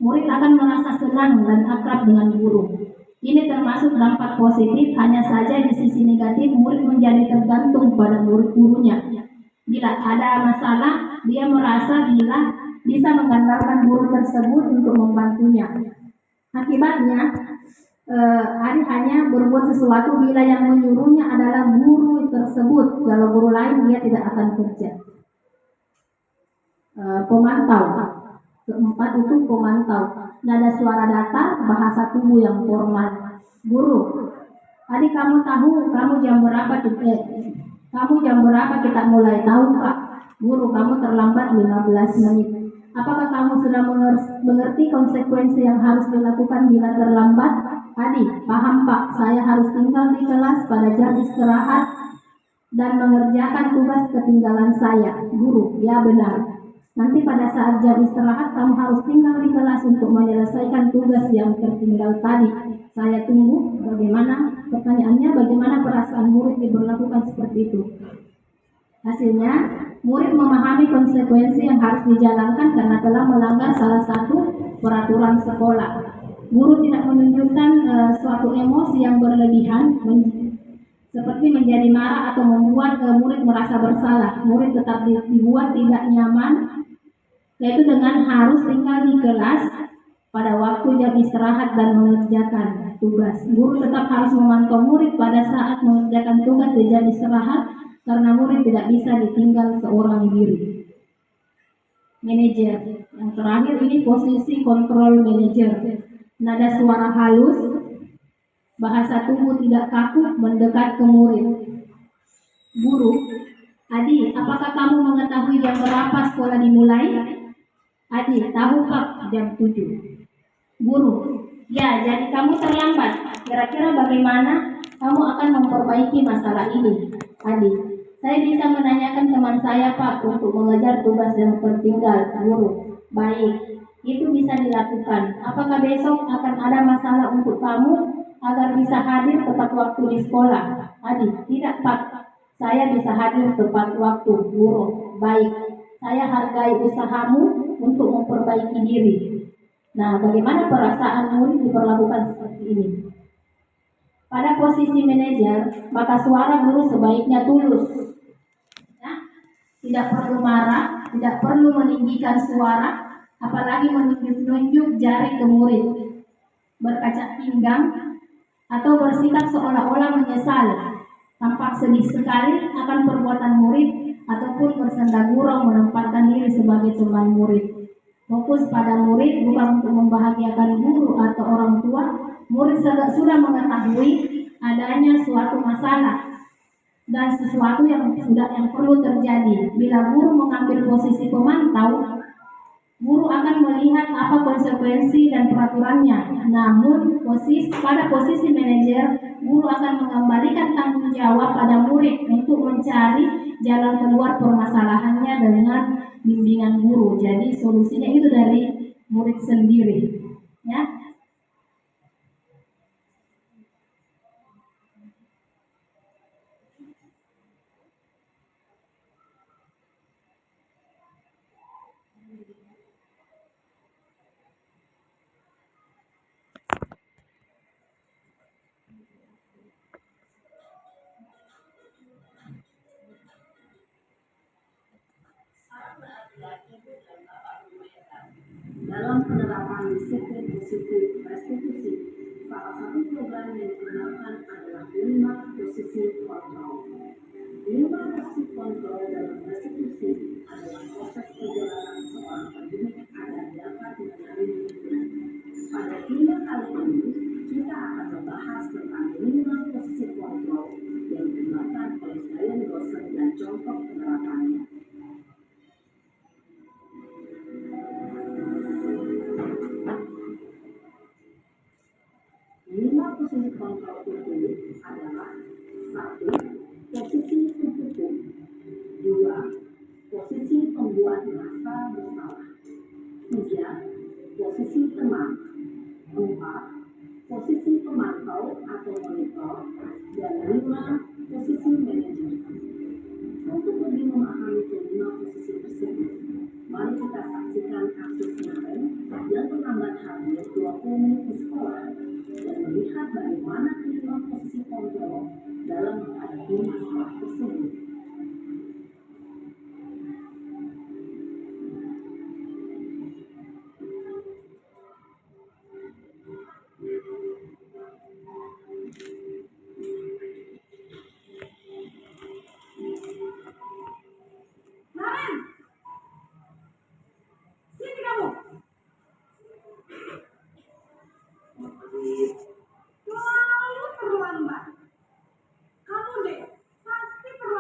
Murid akan merasa senang dan akrab dengan guru. Ini termasuk dampak positif, hanya saja di sisi negatif murid menjadi tergantung pada gurunya. Bila ada masalah, dia merasa bila bisa mengandalkan guru tersebut untuk membantunya. Akibatnya, Ari hanya berbuat sesuatu bila yang menyuruhnya adalah guru tersebut. Kalau guru lain, dia tidak akan kerja. Pemantau. Keempat itu pemantau. Nada suara datar, bahasa tubuh yang formal. Guru, adik kamu tahu kamu jam berapa kita mulai? Tahu Pak. Guru, kamu terlambat 15 menit. Apakah kamu sudah mengerti konsekuensi yang harus dilakukan bila terlambat? Adik, paham Pak, saya harus tinggal di kelas pada jam istirahat dan mengerjakan tugas ketinggalan saya. Guru, ya benar. Nanti pada saat jam istirahat kamu harus tinggal di kelas untuk menyelesaikan tugas yang tertinggal tadi. Saya tunggu bagaimana, pertanyaannya bagaimana perasaan murid diberlakukan seperti itu. Hasilnya, murid memahami konsekuensi yang harus dijalankan karena telah melanggar salah satu peraturan sekolah. Guru tidak menunjukkan suatu emosi yang berlebihan, seperti menjadi marah atau membuat murid merasa bersalah. Murid tetap dibuat tidak nyaman, yaitu dengan harus tinggal di kelas pada waktu jam istirahat dan mengerjakan tugas. Guru tetap harus memantau murid pada saat mengerjakan tugas di jam istirahat karena murid tidak bisa ditinggal seorang diri. Manajer. Yang terakhir ini posisi kontrol manajer. Nada suara halus, bahasa tubuh tidak kaku mendekat ke murid. Guru, Adi, apakah kamu mengetahui jam berapa sekolah dimulai? Adi, tahu Pak, jam 7. Guru, ya jadi kamu terlambat. Kira-kira bagaimana kamu akan memperbaiki masalah ini? Adi, saya bisa menanyakan teman saya Pak untuk mengejar tugas yang tertinggal. Guru, baik. Itu bisa dilakukan. Apakah besok akan ada masalah untuk kamu agar bisa hadir tepat waktu di sekolah? Adi, tidak Pak. Saya bisa hadir tepat waktu. Guru, baik. Saya hargai usahamu untuk memperbaiki diri. Nah, bagaimana perasaan murid diperlakukan seperti ini? Pada posisi manajer, maka suara guru sebaiknya tulus. Nah, tidak perlu marah, tidak perlu meninggikan suara, apalagi menunjuk-nunjuk jari ke murid, berkaca pinggang, atau bersikap seolah-olah menyesal, tampak sedih sekali akan perbuatan murid, ataupun bersenda gurau menempatkan diri sebagai teman murid. Fokus pada murid bukan untuk membahagiakan guru atau orang tua. Murid sudah mengetahui adanya suatu masalah dan sesuatu yang perlu terjadi. Bila guru mengambil posisi pemantau, guru akan melihat apa konsekuensi dan peraturannya. Namun pada posisi manajer, guru akan mengembalikan tanggung jawab pada murid untuk mencari jalan keluar permasalahannya dengan bimbingan guru. Jadi solusinya itu dari murid sendiri, ya. Dalam penerapan disiplin positif restitusi, salah satu program yang digunakan adalah 5 posisi kontrol. 5 posisi kontrol dalam restitusi adalah proses perjalanan seorang pendidik agar dapat mengenali lingkungan. Pada video kali ini, kita akan membahas tentang 5 posisi kontrol yang digunakan oleh klien dosen dan contoh penerapannya. Posisi kontrol itu adalah 1. Posisi tertutup. 2. Posisi pembuat merasa bersalah. 3. Posisi tenang. 4. Posisi pemantau atau monitor. Dan 5. Posisi manajer. Untuk lebih memahami kelima posisi tersebut, mari kita saksikan kasus kemarin yang terlambat hadir 20 menit di sekolah dan melihat bagaimana kelima posisi kontrol dalam menghadapi masalah tersebut. Selalu terlambat. Kamu deh, pasti terlambat.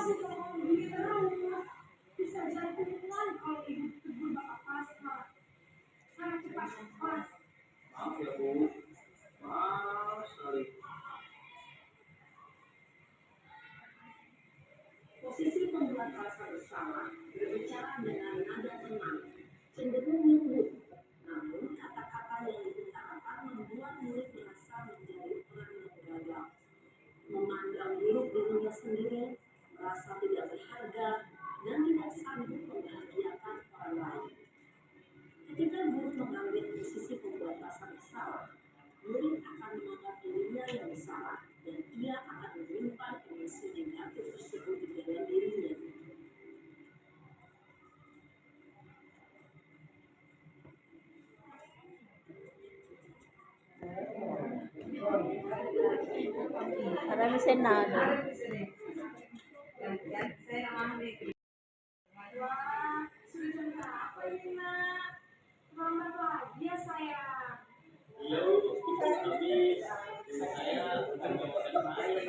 masih ngomong begini terus. Bisa jantungan kalau ibu tegur bapak pasrah. Sekarang cepat, kelas. Maaf ya Bu, maaf sekali. Posisi pembuat rasa bersalah berbicara dengan nada tenang, cenderung lembut. Namun kata-kata yang diutarakan membuat murid merasa menjadi orang yang gagal, memandang buruk dirinya sendiri, merasa tidak berharga, dan tidak sanggup membahagiakan orang lain. Ketika guru mengambil posisi pembuat rasa bersalah, murid akan menganggap dirinya yang bersalah dan ia akan menyimpan emosi negatif tersebut di dalam dirinya. Marami Senado. Wah, sudah jam berapa ini, Nak? Terlambat lagi ya, sayang. Iya Bu, tapi saya bukan bawakan saya.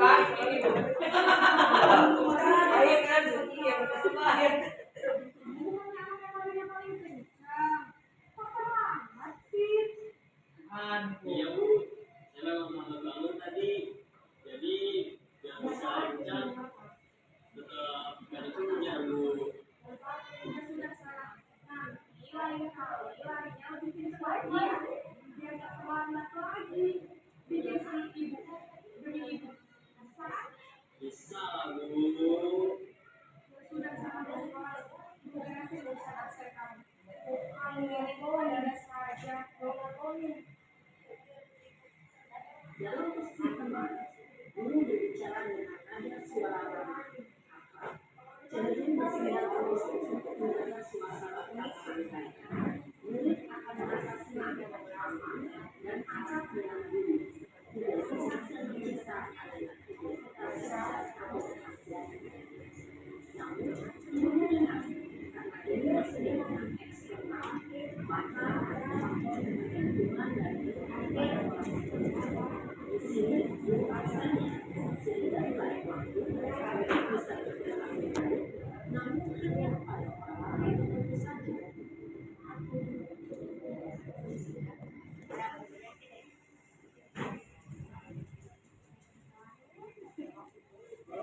Ngomongnya paling kencang. Kok terlambat sih? Iya Bu, saya memang lambat bangun tadi. Jadi biar bisa kencang, tetap kan itu punya Bu. Ya sudah, sayang. Nanti lain kali larinya lebih kencang lagi ya. Biar gak terlambat lagi. Bikin sama ibu. Demi ibu. Bisa? Bisa Bu. Ya sudah, sama dari kelas. Ibu beresin urusan absen kamu. Kamu ini kok ada saja. Dalam posisi tenang, guru berbicara dengan nada suara ramah, cenderung bersedia terus untuk menjaga suasana tetap santai. Murid akan merasa senang, aman, dan akrab dengan guru. Tidak susah dan bisa adalah aktivitas atau perhatian. Namun, guru mengingat, karena ini masih dengan eksternal, maka ada faktor ketergantungan dari kepada orang tua. Di sini, guru asalnya sehingga nilai waktu mereka bisa bergerak dengan baik, namun hanya pada orang-orang tertentu saja.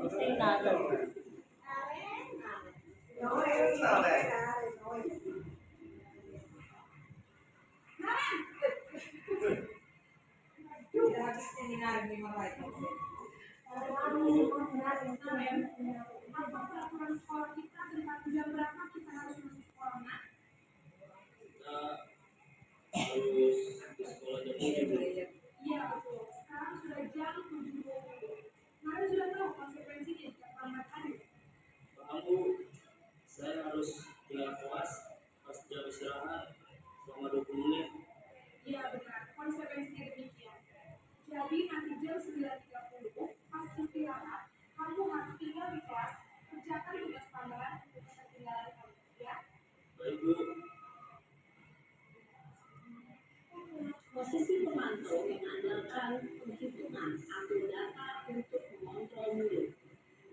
Senado. Apa peraturan sekolah kita tentang jam berapa kita harus masuk sekolah, Nak? Kita harus ke sekolah jam 7 Bu. Iya, betul. Sekarang sudah jam 7.20. Kalian sudah tahu konsekuensinya jika terlambat hari. Paham Bu, saya harus tinggal kelas pas jam istirahat selama 20 menit. Iya, benar. Konsekuensinya demikian. Jadi nanti jam 9.30 pas istirahat, kamu harus tinggal di kelas, kerjakan tugas tambahan untuk ketertinggalan kamu, ya. Baik Bu. Posisi pemantau mengandalkan perhitungan atau data untuk mengontrol murid.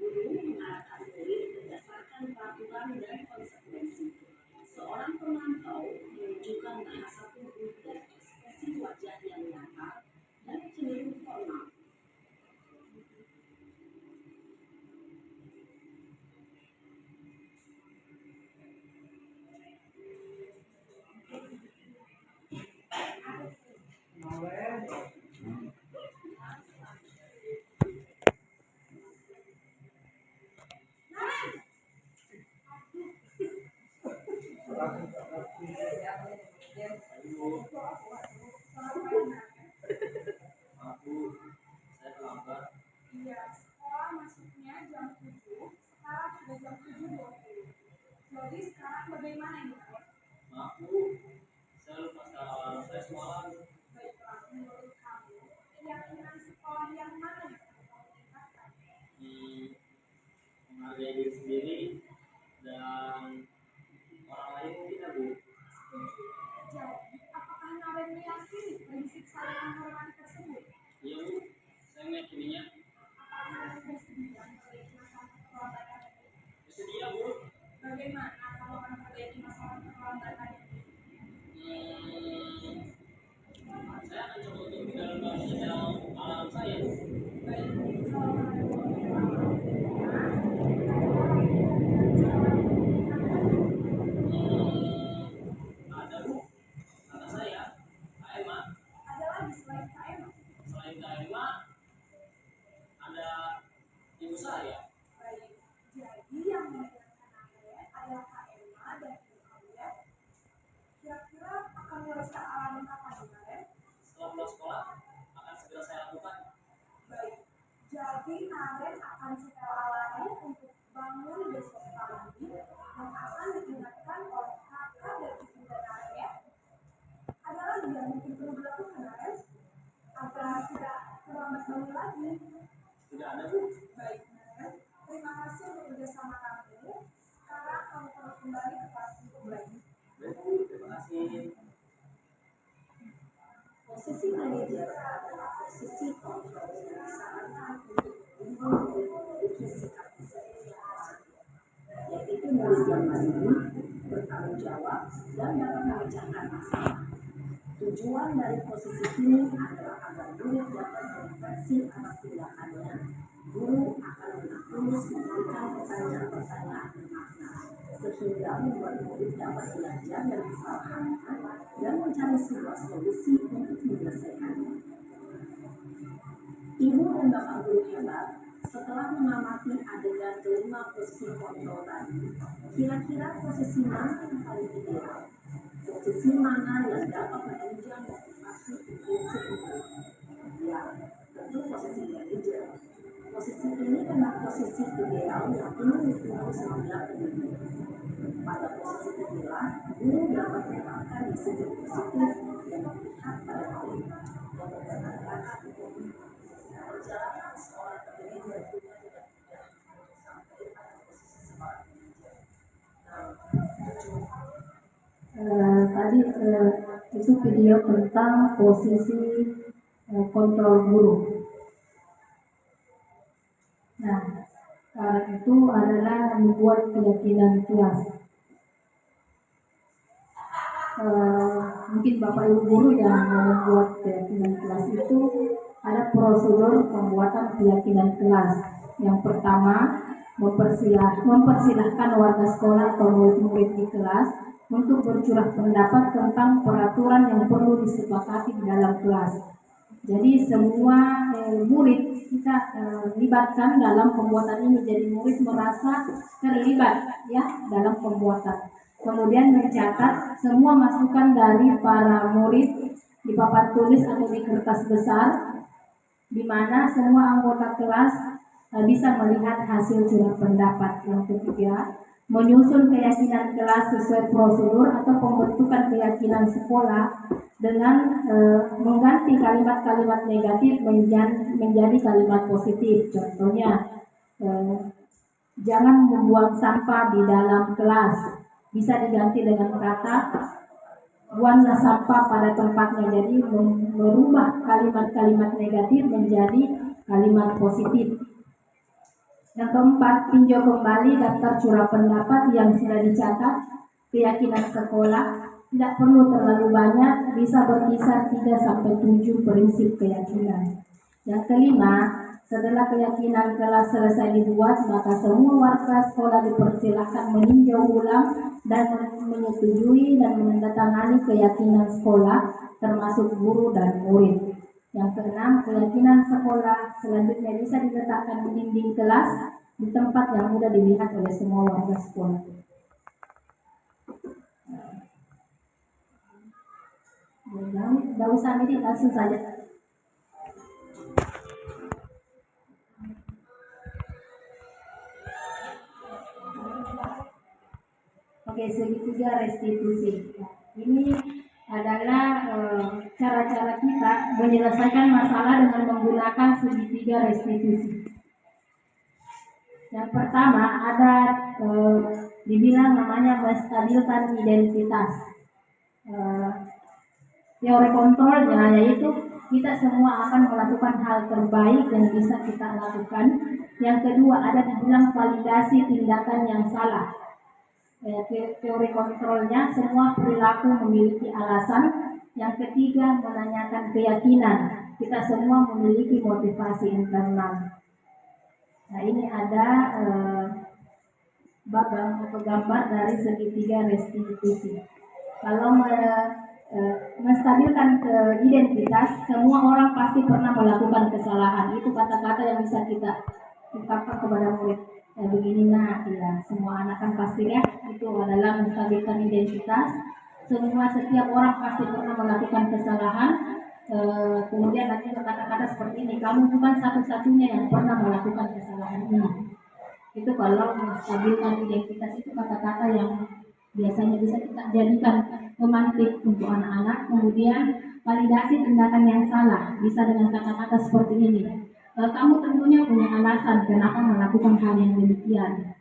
Guru mengarahkan murid berdasarkan peraturan dan konsekuensi. Seorang pemantau menunjukkan bahasa tubuh dan ekspresi wajah yang nyata dan cenderung formal. Maaf Bu, saya terlambat. Iya, sekolah masuknya jam 7, sekarang sudah jam 7.20. Jadi sekarang bagaimana ini, Pak? Maaf Bu, saya lupa salah saya sekolah. Baiklah, menurut kamu, keyakinan sekolah yang mana yang perlu kamu tingkatkan? Menghargai diri sendiri dan orang lain kita Bu. Setuju. Jadi, apakah Naren meyakini prinsip saling menghormati tersebut? Iya Bu, saya meyakininya. Apakah Naren bersedia memperbaiki masalah keterlambatan guru saya. Baik, jadi yang mengajarkan Anda adalah Kak Emma dan Ibu Kalian. Kira-kira akan mulai start alaman kapan kemarin? Setelah pulang sekolah akan segera saya lakukan. Baik, jadi Karen akan setel alarm untuk bangun besok pagi dan akan diingatkan oleh kakak dan ibu dan Karen ya. Ada lagi yang mungkin perlu dilakukan Karen agar tidak terlambat bangun lagi. Tidak ada, Bu. Baik Karen, terima kasih untuk kerjasama kamu. Sekarang kamu perlu kembali ke kelas untuk belajar. Baik, Bu. Terima kasih. Posisi manajer adalah posisi kontrol yang disarankan untuk memiliki sikap yaitu murid yang mandiri, bertanggung jawab, dan dapat memecahkan masalah. Tujuan dari posisi ini adalah agar murid dapat berefleksi atas tindakannya. Guru akan terus memberikan pertanyaan-pertanyaan bermakna, sehingga membuat murid dapat belajar dari kesalahannya dan mencari sebuah solusi untuk menyelesaikannya. Ibu dan Bapak guru hebat, setelah mengamati adegan kelima posisi kontrol tadi, kira-kira posisi mana yang paling ideal? Posisi mana yang dapat menunjang motivasi prinsip murid? Ya, tentu posisi manajer. Posisi ini memang posisi ideal yang ingin ditunggu semua pendidik. Pada posisi inilah, guru dapat menerapkan disiplin positif yang berpihak pada murid dan menjalankan perjalanan seorang pendidik tentunya tidak mudah untuk sampai pada posisi seorang manajer. Tadi itu video tentang posisi kontrol guru. Nah, sekarang itu adalah membuat keyakinan kelas. Mungkin Bapak Ibu guru yang membuat keyakinan kelas itu ada prosedur pembuatan keyakinan kelas. Yang pertama, mempersilahkan warga sekolah atau murid-murid di kelas untuk bercurah pendapat tentang peraturan yang perlu disepakati di dalam kelas. Jadi semua murid kita libatkan dalam pembuatan ini. Jadi murid merasa terlibat ya dalam pembuatan. Kemudian mencatat semua masukan dari para murid di papan tulis atau di kertas besar, di mana semua anggota kelas bisa melihat hasil curah pendapat. Yang ketiga, menyusun keyakinan kelas sesuai prosedur atau pembentukan keyakinan sekolah dengan mengganti kalimat-kalimat negatif menjadi kalimat positif. Contohnya, jangan membuang sampah di dalam kelas. Bisa diganti dengan kata buanglah sampah pada tempatnya. Jadi merubah kalimat-kalimat negatif menjadi kalimat positif. Yang keempat, tinjau kembali daftar curah pendapat yang sudah dicatat. Keyakinan sekolah tidak perlu terlalu banyak, bisa berkisar 3-7 prinsip keyakinan. Yang kelima, setelah keyakinan kelas selesai dibuat, maka semua warga sekolah dipersilakan meninjau ulang dan menyetujui dan menandatangani keyakinan sekolah, termasuk guru dan murid. Yang keenam, keyakinan sekolah selanjutnya bisa diletakkan di dinding kelas di tempat yang mudah dilihat oleh semua warga sekolah. Tidak usah ini, langsung saja. Oke, segitiga restitusi. Ini adalah cara-cara kita menyelesaikan masalah dengan menggunakan segitiga restitusi. Yang pertama ada dibilang namanya menstabilkan identitas. Teori kontrolnya yaitu kita semua akan melakukan hal terbaik yang bisa kita lakukan. Yang kedua ada dibilang validasi tindakan yang salah. Teori kontrolnya semua perilaku memiliki alasan. Yang ketiga menanyakan keyakinan. Kita semua memiliki motivasi internal. Nah ini ada bagang atau gambar dari segitiga restitusi. Kalau menstabilkan identitas, semua orang pasti pernah melakukan kesalahan. Itu kata-kata yang bisa kita ungkapkan kepada murid. Ya begini nak, ya semua anak kan pasti ya itu adalah menstabilkan identitas. Setiap orang pasti pernah melakukan kesalahan. Kemudian nanti kata-kata seperti ini, kamu bukan satu-satunya yang pernah melakukan kesalahan ini. Itu kalau menstabilkan identitas itu kata-kata yang biasanya bisa kita jadikan pemantik untuk anak-anak. Kemudian validasi tindakan yang salah bisa dengan kata-kata seperti ini. Kamu tentunya punya alasan kenapa melakukan hal yang demikian.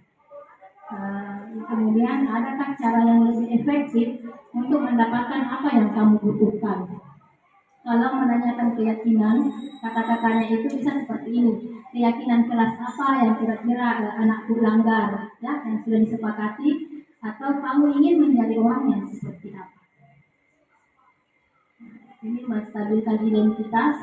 Kemudian adakah cara yang lebih efektif untuk mendapatkan apa yang kamu butuhkan? Kalau menanyakan keyakinan, kata-katanya itu bisa seperti ini. Keyakinan kelas apa yang kira-kira anakku langgar, ya, yang sudah disepakati, atau kamu ingin menjadi orang yang seperti apa? Ini menstabilkan identitas.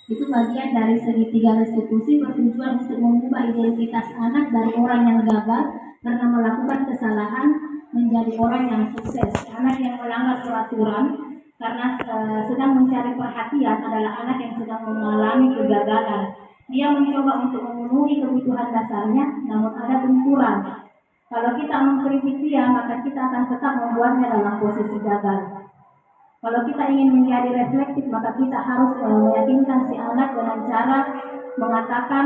Itu bagian dari segitiga restitusi bertujuan untuk mengubah identitas anak dari orang yang gagal karena melakukan kesalahan menjadi orang yang sukses. Anak yang melanggar peraturan karena sedang mencari perhatian adalah anak yang sedang mengalami kegagalan. Dia mencoba untuk memenuhi kebutuhan dasarnya, namun ada benturan. Kalau kita mengkritik dia, maka kita akan tetap membuatnya dalam posisi gagal. Kalau kita ingin menjadi reflektif, maka kita harus meyakinkan si anak dengan cara mengatakan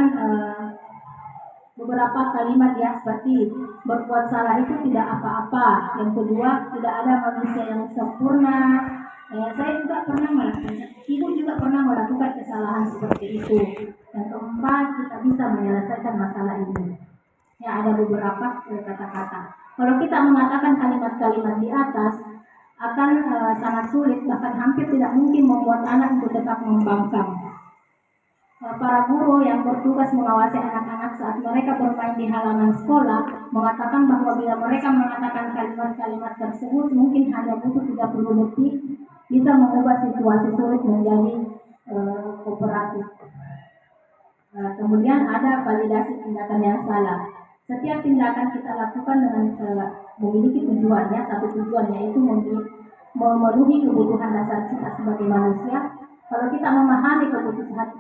beberapa kalimat ya, seperti berbuat salah itu tidak apa-apa. Yang kedua, tidak ada manusia yang sempurna. Saya juga pernah melakukan, ibu juga pernah melakukan kesalahan seperti itu. Yang keempat, kita bisa menyelesaikan masalah ini. Ya, ada beberapa kata-kata. Kalau kita mengatakan kalimat-kalimat di atas, akan sangat sulit, bahkan hampir tidak mungkin membuat anak untuk tetap membangkang. Para guru yang bertugas mengawasi anak-anak saat mereka bermain di halaman sekolah mengatakan bahwa bila mereka mengatakan kalimat-kalimat tersebut mungkin hanya butuh 30 detik bisa mengubah situasi sulit menjadi kooperatif. Kemudian ada validasi tindakan yang salah. Setiap tindakan kita lakukan dengan memiliki tujuannya, satu tujuan yaitu memenuhi kebutuhan dasar kita sebagai manusia. Kalau kita memahami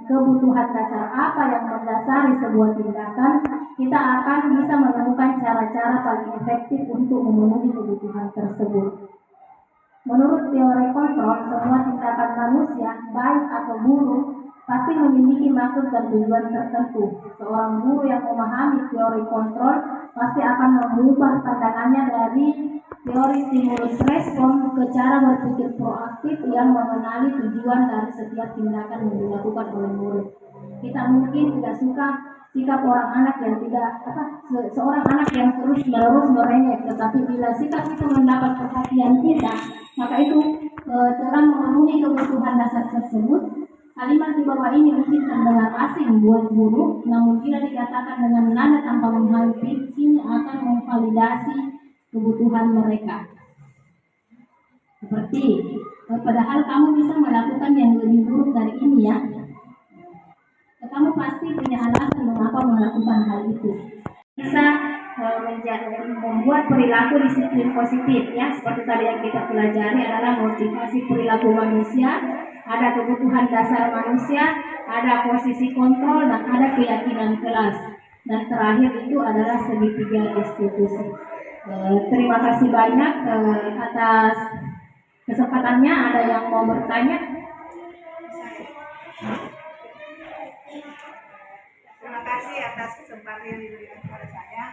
kebutuhan dasar apa yang mendasari sebuah tindakan, kita akan bisa menemukan cara-cara paling efektif untuk memenuhi kebutuhan tersebut. Menurut teori kontrol, semua tindakan manusia, baik atau buruk, pasti memiliki maksud dan tujuan tertentu. Seorang guru yang memahami teori kontrol pasti akan mengubah pandangannya dari teori stimulus respon ke cara berpikir proaktif yang mengenali tujuan dari setiap tindakan yang dilakukan oleh murid. Kita mungkin tidak suka sikap orang anak yang seorang anak yang terus-menerus merengek, tetapi bila sikap itu mendapat perhatian kita, maka itu telah memenuhi kebutuhan dasar tersebut. Kalimat di bawah ini mungkin terdengar asing buat guru, namun bila dikatakan dengan nada tanpa menghampiri, ini akan memvalidasi kebutuhan mereka. Seperti, padahal kamu bisa melakukan yang lebih buruk dari ini ya. Kamu pasti punya alasan mengapa melakukan hal itu. Bisa membuat perilaku disiplin positif ya, seperti tadi yang kita pelajari adalah motivasi perilaku manusia, ada kebutuhan dasar manusia, ada posisi kontrol, dan ada keyakinan kelas. Dan terakhir itu adalah segitiga restitusi. Terima kasih banyak atas kesempatannya. Ada yang mau bertanya? Terima kasih atas kesempatan yang diberikan kepada saya.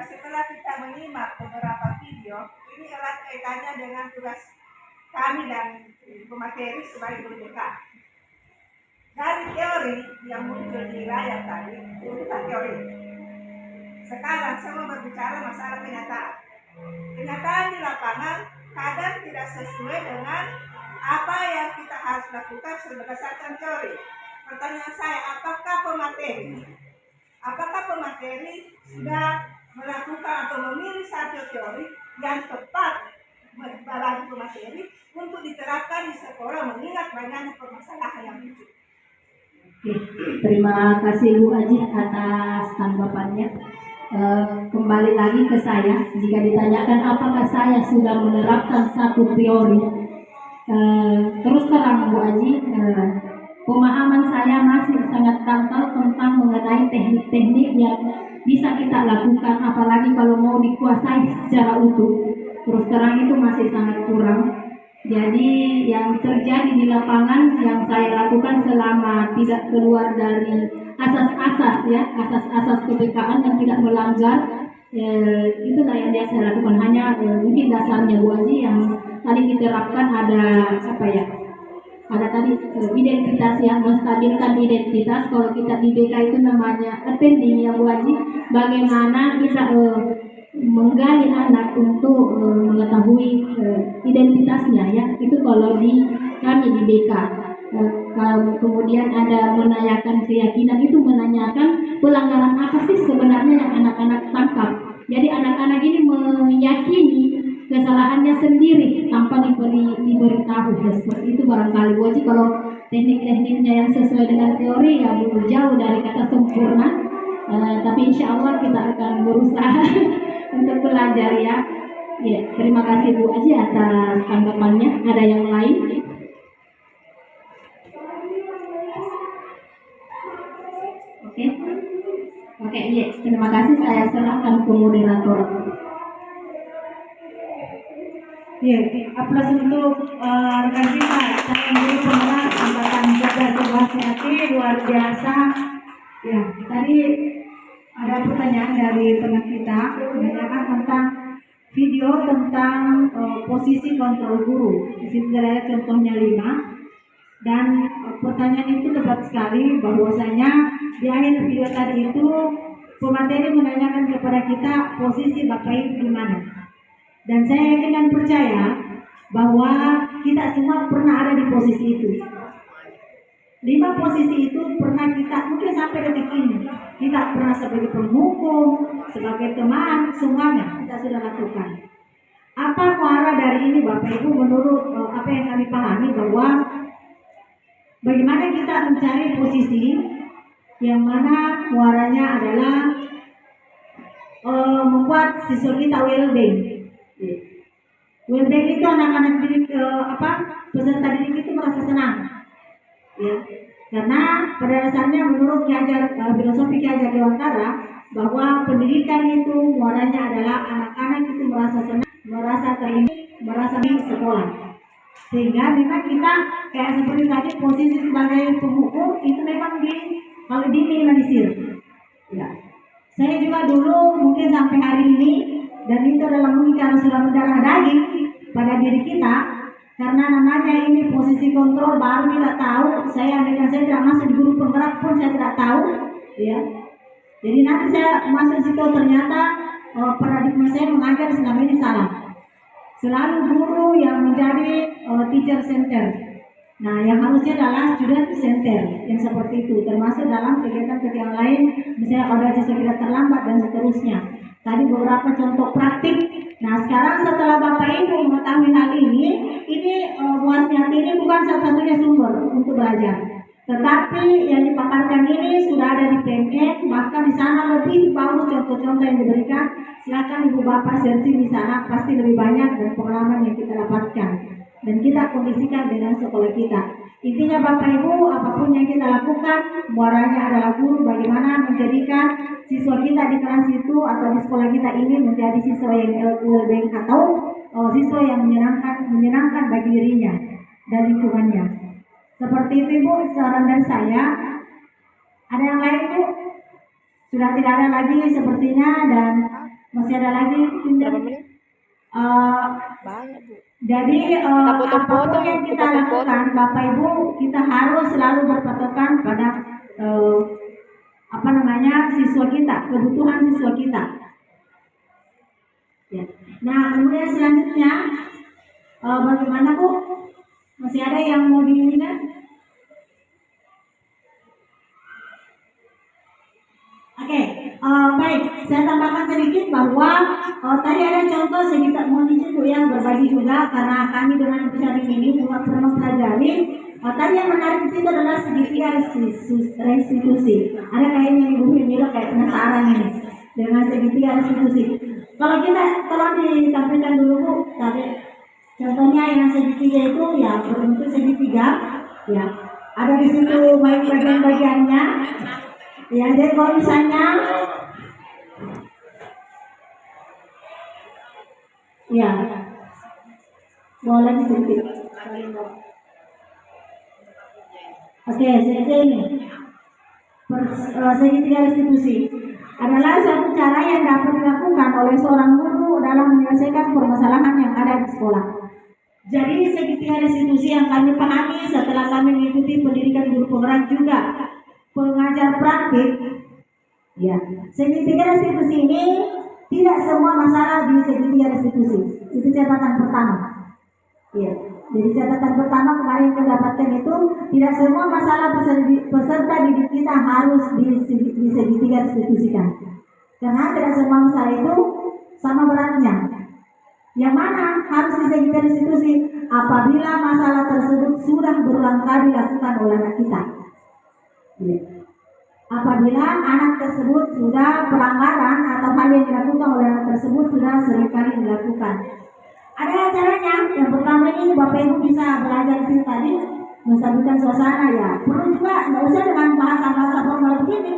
Setelah kita menyimak beberapa video, ini erat kaitannya dengan tugas kami dan pemateri sebagai guru BK. Dari teori yang muncul di layar tadi, urutan teori. Sekarang saya mau berbicara masalah kenyataan. Kenyataan di lapangan kadang tidak sesuai dengan apa yang kita harus lakukan berdasarkan teori. Pertanyaan saya, apakah pemateri sudah melakukan atau memilih satu teori yang tepat bagi pemateri untuk diterapkan di sekolah mengingat banyaknya permasalahan yang muncul? Terima kasih Bu Aji atas tanggapannya. Kembali lagi ke saya, jika ditanyakan apakah saya sudah menerapkan satu teori, terus terang Bu Aji, pemahaman saya masih sangat dangkal tentang mengenai teknik-teknik yang bisa kita lakukan, apalagi kalau mau dikuasai secara utuh. Terus terang itu masih sangat kurang. Jadi yang terjadi di lapangan yang saya lakukan selama tidak keluar dari asas-asas ya, asas-asas kepekaan yang tidak melanggar, itulah yang dia saya lakukan. Hanya mungkin dasarnya Bu Aji yang tadi diterapkan ada apa ya? Ada tadi identitas yang menstabilkan identitas. Kalau kita di BK itu namanya attending ya Bu Aji. Bagaimana kita menggali anak untuk mengetahui identitasnya ya, itu kalau di kami di BK. Kemudian ada menanyakan keyakinan, itu menanyakan pelanggaran apa sih sebenarnya yang anak-anak tangkap. Jadi anak-anak ini meyakini kesalahannya sendiri tanpa diberitahu ya, seperti itu barangkali Bu Haji. Kalau teknik-tekniknya yang sesuai dengan teori ya belum jauh dari kata sempurna, tapi insya Allah kita akan berusaha untuk belajar ya. Ya, terima kasih Bu Haji atas tanggapannya. Ada yang lain? Oke, iya. Terima kasih. Saya serahkan ke moderator. Ya, aplaus untuk rekan kita. Saya dulu pernah tambahkan sebuah hati luar biasa. Ya, tadi ada pertanyaan dari teman kita menanyakan tentang video tentang posisi kontrol guru. Di sini ada contohnya 5. Dan pertanyaan itu tepat sekali, bahwasanya di akhir video tadi itu pemateri menanyakan kepada kita posisi Bapak Ibu di mana. Dan saya yakin dan percaya bahwa kita semua pernah ada di posisi itu. 5 posisi itu pernah kita, mungkin sampai detik ini kita pernah sebagai penghukum, sebagai teman, semuanya kita sudah lakukan. Apa muara dari ini Bapak Ibu? Menurut apa yang kami pahami, bahwa bagaimana kita mencari posisi yang mana muaranya adalah membuat siswa kita well-being. Well-being itu anak-anak didik peserta didik itu merasa senang, ya. Karena pada dasarnya menurut filosofi Ki Hajar Dewantara, bahwa pendidikan itu muaranya adalah anak-anak itu merasa senang, merasa terlindungi, merasa di sekolah. Sehingga memang kita kayak seperti tadi posisi sebagai penghukum itu memang kalau diminimalisir. Ya. Saya juga dulu mungkin sampai hari ini, dan itu adalah mungkin karena sudah mendarah daging pada diri kita, karena namanya ini posisi kontrol baru tidak tahu. Saya tidak masuk di guru penggerak pun saya tidak tahu, ya. Jadi nanti saya masuk situ ternyata paradigma saya mengajar selama ini salah. Selalu guru yang menjadi teacher center. Nah, yang harusnya adalah student center, yang seperti itu, termasuk dalam kegiatan-kegiatan lain, misalnya kalau siswa kita terlambat dan seterusnya. Tadi beberapa contoh praktik. Nah, sekarang setelah Bapak Ibu mengetahui hal ini Muasniati ini bukan satu-satunya sumber untuk belajar. Tetapi yang dipaparkan ini sudah ada di PMN, bahkan di sana lebih bagus contoh-contoh yang diberikan. Silakan Ibu Bapak searching di sana, pasti lebih banyak dan pengalaman yang kita dapatkan dan kita kondisikan dengan sekolah kita. Intinya Bapak Ibu, apapun yang kita lakukan, muaranya adalah guru bagaimana menjadikan siswa kita di kelas itu atau di sekolah kita ini menjadi siswa yang well-being atau siswa yang menyenangkan bagi dirinya dan lingkungannya. Seperti itu Ibu, saran dari saya. Ada yang lain Bu? Sudah tidak ada lagi sepertinya, dan masih ada lagi. Jadi apapun yang kita lakukan Bapak Ibu, kita harus selalu berpatokan pada siswa kita, kebutuhan siswa kita. Ya. Nah, kemudian selanjutnya bagaimana Bu? Masih ada yang mau diingat? Oke, baik. Saya tambahkan sedikit bahwa tadi ada contoh sekitar mohon izin Bu yang berbagi juga, karena kami dengan sharing ini juga pernah mempelajari. Tadi yang menarik di situ adalah segitiga restitusi. Ada kayaknya Ibu Himira kayak penasaran ini dengan segitiga restitusi. Kalau kita tolong ditampilkan dulu Bu, tadi contohnya yang segitiga itu ya berbentuk segitiga, ya. ada di situ bagian-bagiannya. Ya, jadi kalau misalnya ya boleh sedikit. Oke, jadi ini segitiga restitusi adalah suatu cara yang dapat dilakukan oleh seorang guru dalam menyelesaikan permasalahan yang ada di sekolah. Jadi segitiga restitusi yang kami pahami setelah kami mengikuti pendidikan guru penggerak juga pengajar praktik, ya, segitiga restitusi ini tidak semua masalah di segitiga restitusi. Itu catatan pertama. Ya, jadi catatan pertama kemarin kita dapatkan itu tidak semua masalah peserta didik kita harus di segitiga restitusikan. Karena tidak semua masalah itu sama beratnya. Yang mana harus di segitiga restitusi apabila masalah tersebut sudah berulang kali dilakukan oleh anak kita. Ya. Apabila anak tersebut sudah pelanggaran atau hal yang dilakukan oleh anak tersebut sudah seringkali dilakukan. Ada caranya. Yang pertama ini Bapak Ibu bisa belajar di sini tadi menstabilkan suasana ya. Perlu juga nggak usah dengan bahasa-bahasa formal begini.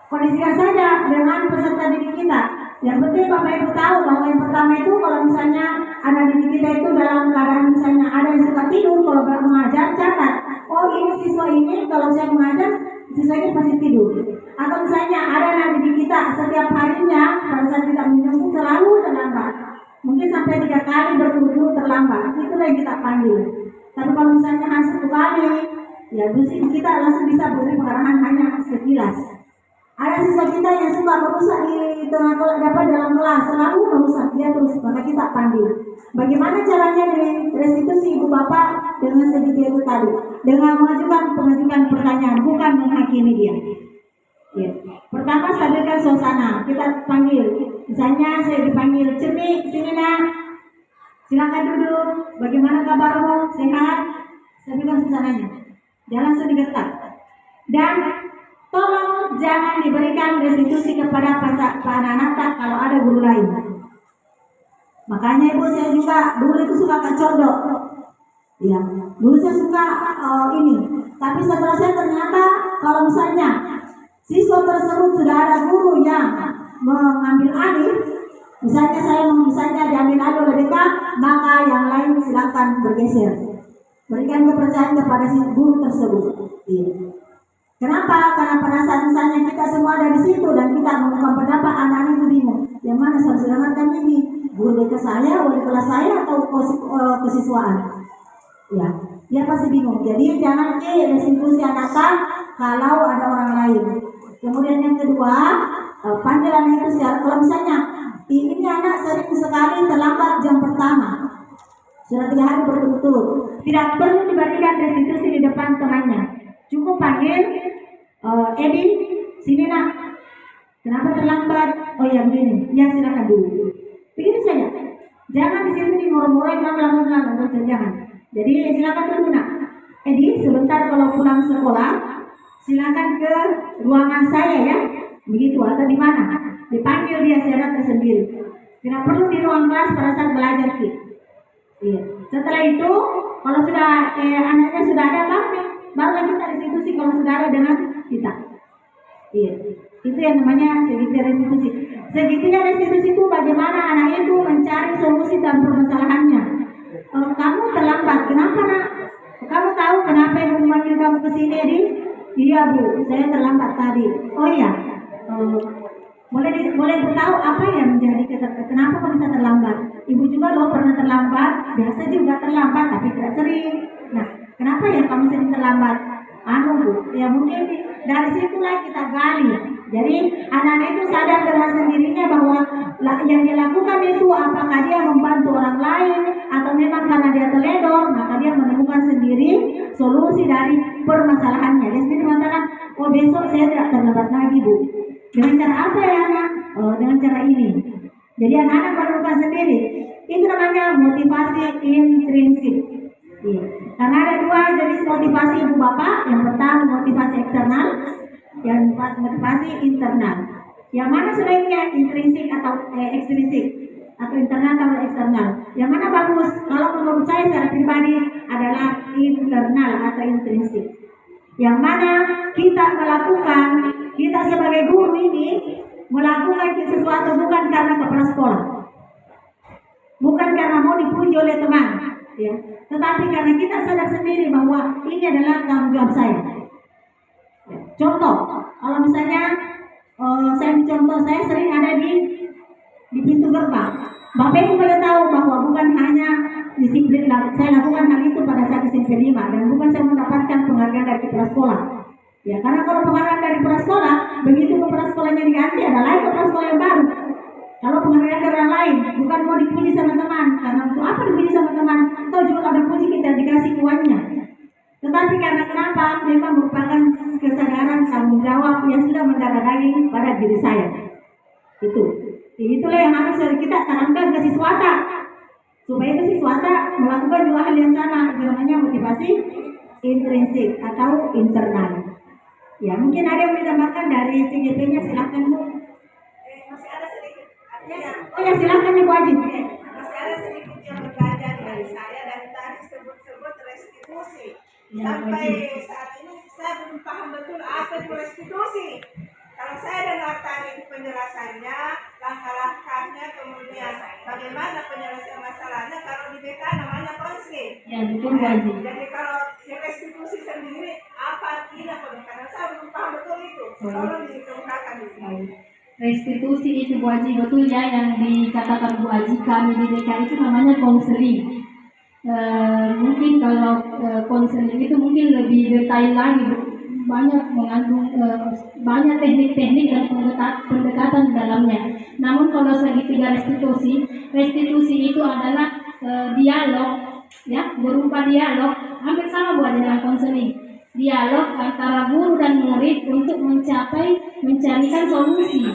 Kondisikan saja dengan peserta didik kita. Yang penting Bapak Ibu tahu bahwa yang pertama itu kalau misalnya anak didik kita itu dalam keadaan misalnya ada yang suka tidur, kalau nggak mengajar catat. Oh ini siswa ini kalau saya mengajar siswa ini pasti tidur. Atau misalnya ada anak didik kita setiap harinya pada saat kita menjemput selalu terlambat. Mungkin sampai 3 kali berturut-turut terlambat. Itulah yang kita panggil. Tapi kalau misalnya hanya 1 kali, ya kita langsung bisa beri pengarahan hanya sekilas. Ada siswa kita yang suka merusak di tengah dapat dalam kelas, selalu merusak dia terus, maka kita panggil. Bagaimana caranya di restitusi Ibu Bapak dengan segitiga itu tadi? Dengan pengajukan pertanyaan, bukan menghakimi dia. Ya. Pertama stabilkan suasana, kita panggil. Misalnya saya dipanggil, Cermi, sini nak, silakan duduk. Bagaimana kabarmu? Sehat? Stabilkan suasananya. Jangan langsung digetak. Dan tolong jangan diberikan restitusi kepada Pak Nanata kalau ada guru lain. Makanya Ibu saya juga dulu itu suka kacodok. Ya, dulu saya suka ini. Tapi setelah saya ternyata kalau misalnya siswa tersebut sudah ada guru yang mengambil alih, misalnya diambil alih oleh DK, maka yang lain silakan bergeser. Berikan kepercayaan kepada si guru tersebut. Iya. Kenapa? Karena pada saat misalnya kita semua ada di situ dan kita mengungkapkan pendapat, anak itu bingung. Yang mana harus dengarkan ini? Guru DK saya, wali kelas saya, atau kesiswaan? Ya, dia pasti bingung. Jadi jangan restitusi anak kalau ada orang lain. Kemudian yang kedua, panggilan itu secara kalau misalnya ini anak sering sekali terlambat jam pertama, sudah 3 hari berturut-turut, tidak perlu diberikan restitusi di depan temannya. Cukup panggil, Edi, sini nak, kenapa terlambat? Oh ya begini, ya silakan dulu. Begitu saja. Jangan di sini dimurmur-murmur, jangan. Jadi silakan dulu nak. Edi, sebentar kalau pulang sekolah, silakan ke ruangan saya ya, begitu atau di mana? Dipanggil dia secara tersendiri. Tidak perlu di ruang kelas pada saat belajar kita. Iya. Setelah itu, kalau sudah anaknya sudah ada baru kita restitusi kalau sudah ada dengan kita. Iya. Itu yang namanya segitiga restitusi. Segitiga restitusi itu bagaimana anak itu mencari solusi dan permasalahannya. Kamu terlambat, kenapa nak? Kamu tahu kenapa yang memanggil kamu ke sini, Edi? Iya Bu, saya terlambat tadi. Oh iya, boleh tahu apa yang menjadi kenapa kamu bisa terlambat? Ibu juga loh pernah terlambat, biasa juga terlambat tapi tidak sering. Nah, kenapa ya kamu sering terlambat? Bu, ya mungkin dari situlah kita gali. Jadi anak-anak itu sadar dengan sendirinya bahwa yang dilakukan itu apakah dia membantu orang lain atau memang karena dia teledor, maka dia menemukan sendiri solusi dari permasalahannya. Dia sendiri mengatakan, oh besok saya tidak terlambat lagi Bu. Dengan cara apa ya anak? Dengan cara ini. Jadi anak-anak menemukan sendiri. Itu namanya motivasi intrinsik. Iya. Karena ada 2 jenis motivasi Ibu Bapak. Yang pertama motivasi eksternal, yang motivasi internal. Yang mana sebaiknya intrinsik atau ekstrinsik, atau internal atau eksternal? Yang mana bagus? Kalau menurut saya secara pribadi adalah internal atau intrinsik. yang mana kita sebagai guru ini melakukan sesuatu bukan karena kepala sekolah, bukan karena mau dipuji oleh teman, ya, tetapi karena kita sadar sendiri bahwa ini adalah tanggung jawab saya. Contoh, kalau misalnya saya sering ada di pintu gerbang. Bapak Ibu boleh tahu bahwa bukan hanya disiplin saya lakukan hal itu pada saat SMP 5 dan bukan saya mendapatkan penghargaan dari kepala sekolah. Ya, karena kalau penghargaan dari kepala sekolah, begitu kepala sekolahnya diganti, ada lagi kepala sekolah yang baru. Kalau penghargaan dari orang lain, bukan mau dipuji sama teman, karena untuk apa dipuji sama teman? Atau juga ada puji kita dikasih uangnya. Tetapi karena kenapa? Memang merupakan kesadaran tanggung jawab yang sudah mendarah daging pada diri saya. Itulah yang harus kita tanamkan ke siswata, supaya ke siswata melakukan dua hal yang sama, itu namanya motivasi intrinsik atau internal. Ya, mungkin ada yang ditambahkan dari CGP-nya, silakan Bu. Masih ada sedikit. Oh ya, silakan Ibu Aji. Masih ada sedikit yang berbeda dari saya dari tadi sebut restitusi. Sampai saat ini saya belum paham betul apa itu restitusi. Kalau saya dengar tadi penjelasannya, langkah-langkahnya, kemudian bagaimana penyelesaian masalahnya, kalau di BK namanya konseling. Ya, betul Bu Aji. Jadi kalau restitusi sendiri apa artinya? Karena saya belum paham betul itu. Tolong dikemukakan di sini. Restitusi itu Bu Aji, betul ya yang dikatakan Bu Aji, kami di DKI itu namanya konseling. Mungkin kalau konseling itu mungkin lebih detail lagi, banyak mengandung banyak teknik-teknik dan pendekatan di dalamnya. Namun kalau segitiga restitusi itu adalah dialog, ya, berupa dialog, hampir sama Bu Aji dengan konseling. Dialog antara guru dan murid untuk mencarikan solusi.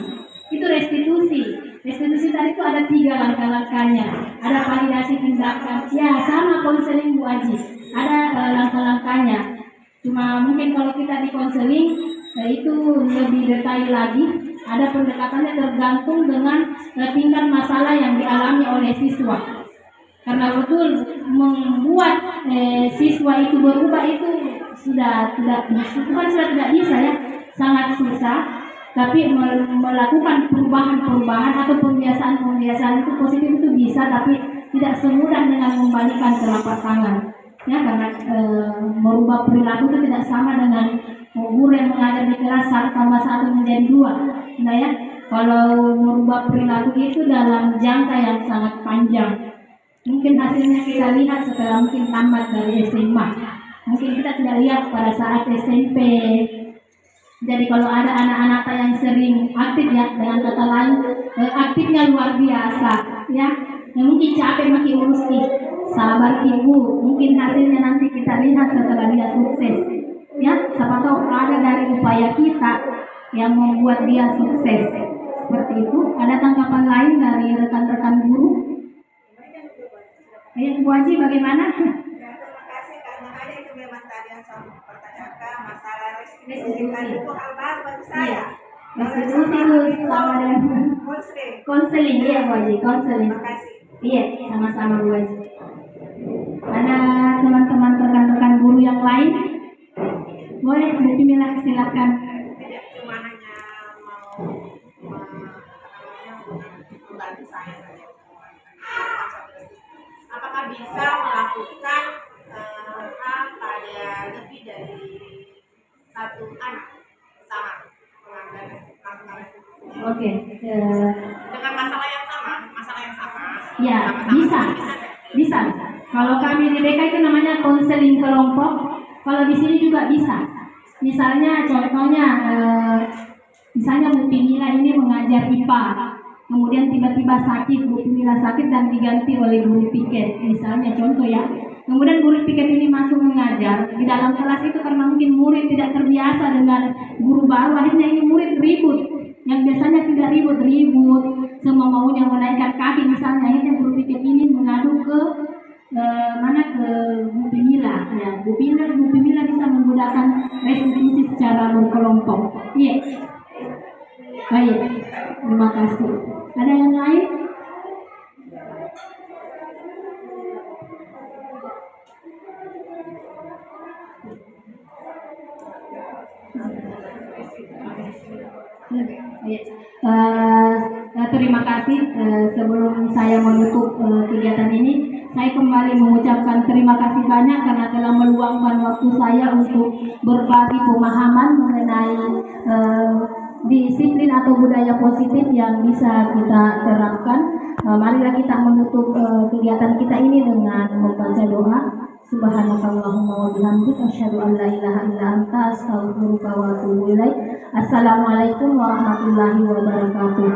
Itu restitusi. Restitusi tadi itu ada 3 langkah-langkahnya. Ada validasi tindakan. Ya, sama konseling Bu Aji. Ada langkah-langkahnya. Cuma mungkin kalau kita di konseling itu lebih detail lagi. Ada pendekatannya tergantung dengan tingkat masalah yang dialami oleh siswa. Karena betul membuat siswa itu berubah itu sudah tidak bisa ya, sangat susah. Tapi melakukan perubahan atau pembiasaan itu positif itu bisa, tapi tidak semudah dengan membalikan telapak tangan. Ya, karena merubah perilaku itu tidak sama dengan guru yang mengajar di kelas 1 tambah 1 menjadi 2. Nah ya, kalau merubah perilaku itu dalam jangka yang sangat panjang. Mungkin hasilnya kita lihat setelah mungkin tamat dari SMA. Mungkin kita tidak lihat pada saat SMP. Jadi kalau ada anak-anak yang sering aktif ya, dengan kata lain aktifnya luar biasa ya, yang mungkin capek makin urus sabar Ibu, mungkin hasilnya nanti kita lihat setelah dia sukses ya. Siapa tahu ada dari upaya kita yang membuat dia sukses. Seperti itu. Ada tanggapan lain dari rekan-rekan guru? Bu Aji bagaimana? Terima kasih karena ada itu memang tadi yang saya pertanyakan masalah restitusi itu hal baru bagi saya. Restitusi itu sama dengan konseling ya Bu Aji, konseling. Terima kasih. Iya, sama-sama Bu Aji. Ada teman-teman rekan-rekan guru yang lain? Boleh Bu Pimila, silakan. Tidak cuma hanya mau membantu saya saja. Apakah bisa melakukan pada lebih dari 1 anak sama pengambilan Oke. dengan masalah yang sama? Ya, bisa. Kalau kami di BK itu namanya konseling kelompok. Kalau di sini juga bisa. Misalnya, contohnya, misalnya Bu Pimila ini mengajar IPA. Kemudian tiba-tiba sakit, Bu Pimila sakit dan diganti oleh guru piket, misalnya contoh ya. Kemudian guru piket ini masuk mengajar di dalam kelas itu karena mungkin murid tidak terbiasa dengan guru baru, akhirnya ini murid ribut. Yang biasanya tidak ribut, semua maunya menaikkan kaki misalnya, akhirnya guru piket ini mengadu ke ke Bu Pimila. Ya, Bu Pimila bisa menggunakan restitusi secara berkelompok. Iya. Baik, terima kasih. Ada yang lain? kasih. Sebelum saya menutup kegiatan ini, saya kembali mengucapkan terima kasih banyak karena telah meluangkan waktu saya untuk berbagi pemahaman mengenai disiplin atau budaya positif yang bisa kita terapkan. Marilah kita menutup kegiatan kita ini dengan membaca doa. Subhanakallahumma wa bihamdika asyhadu an la ilaha illa anta astaghfiruka wa atubu ilaik. Assalamualaikum warahmatullahi wabarakatuh.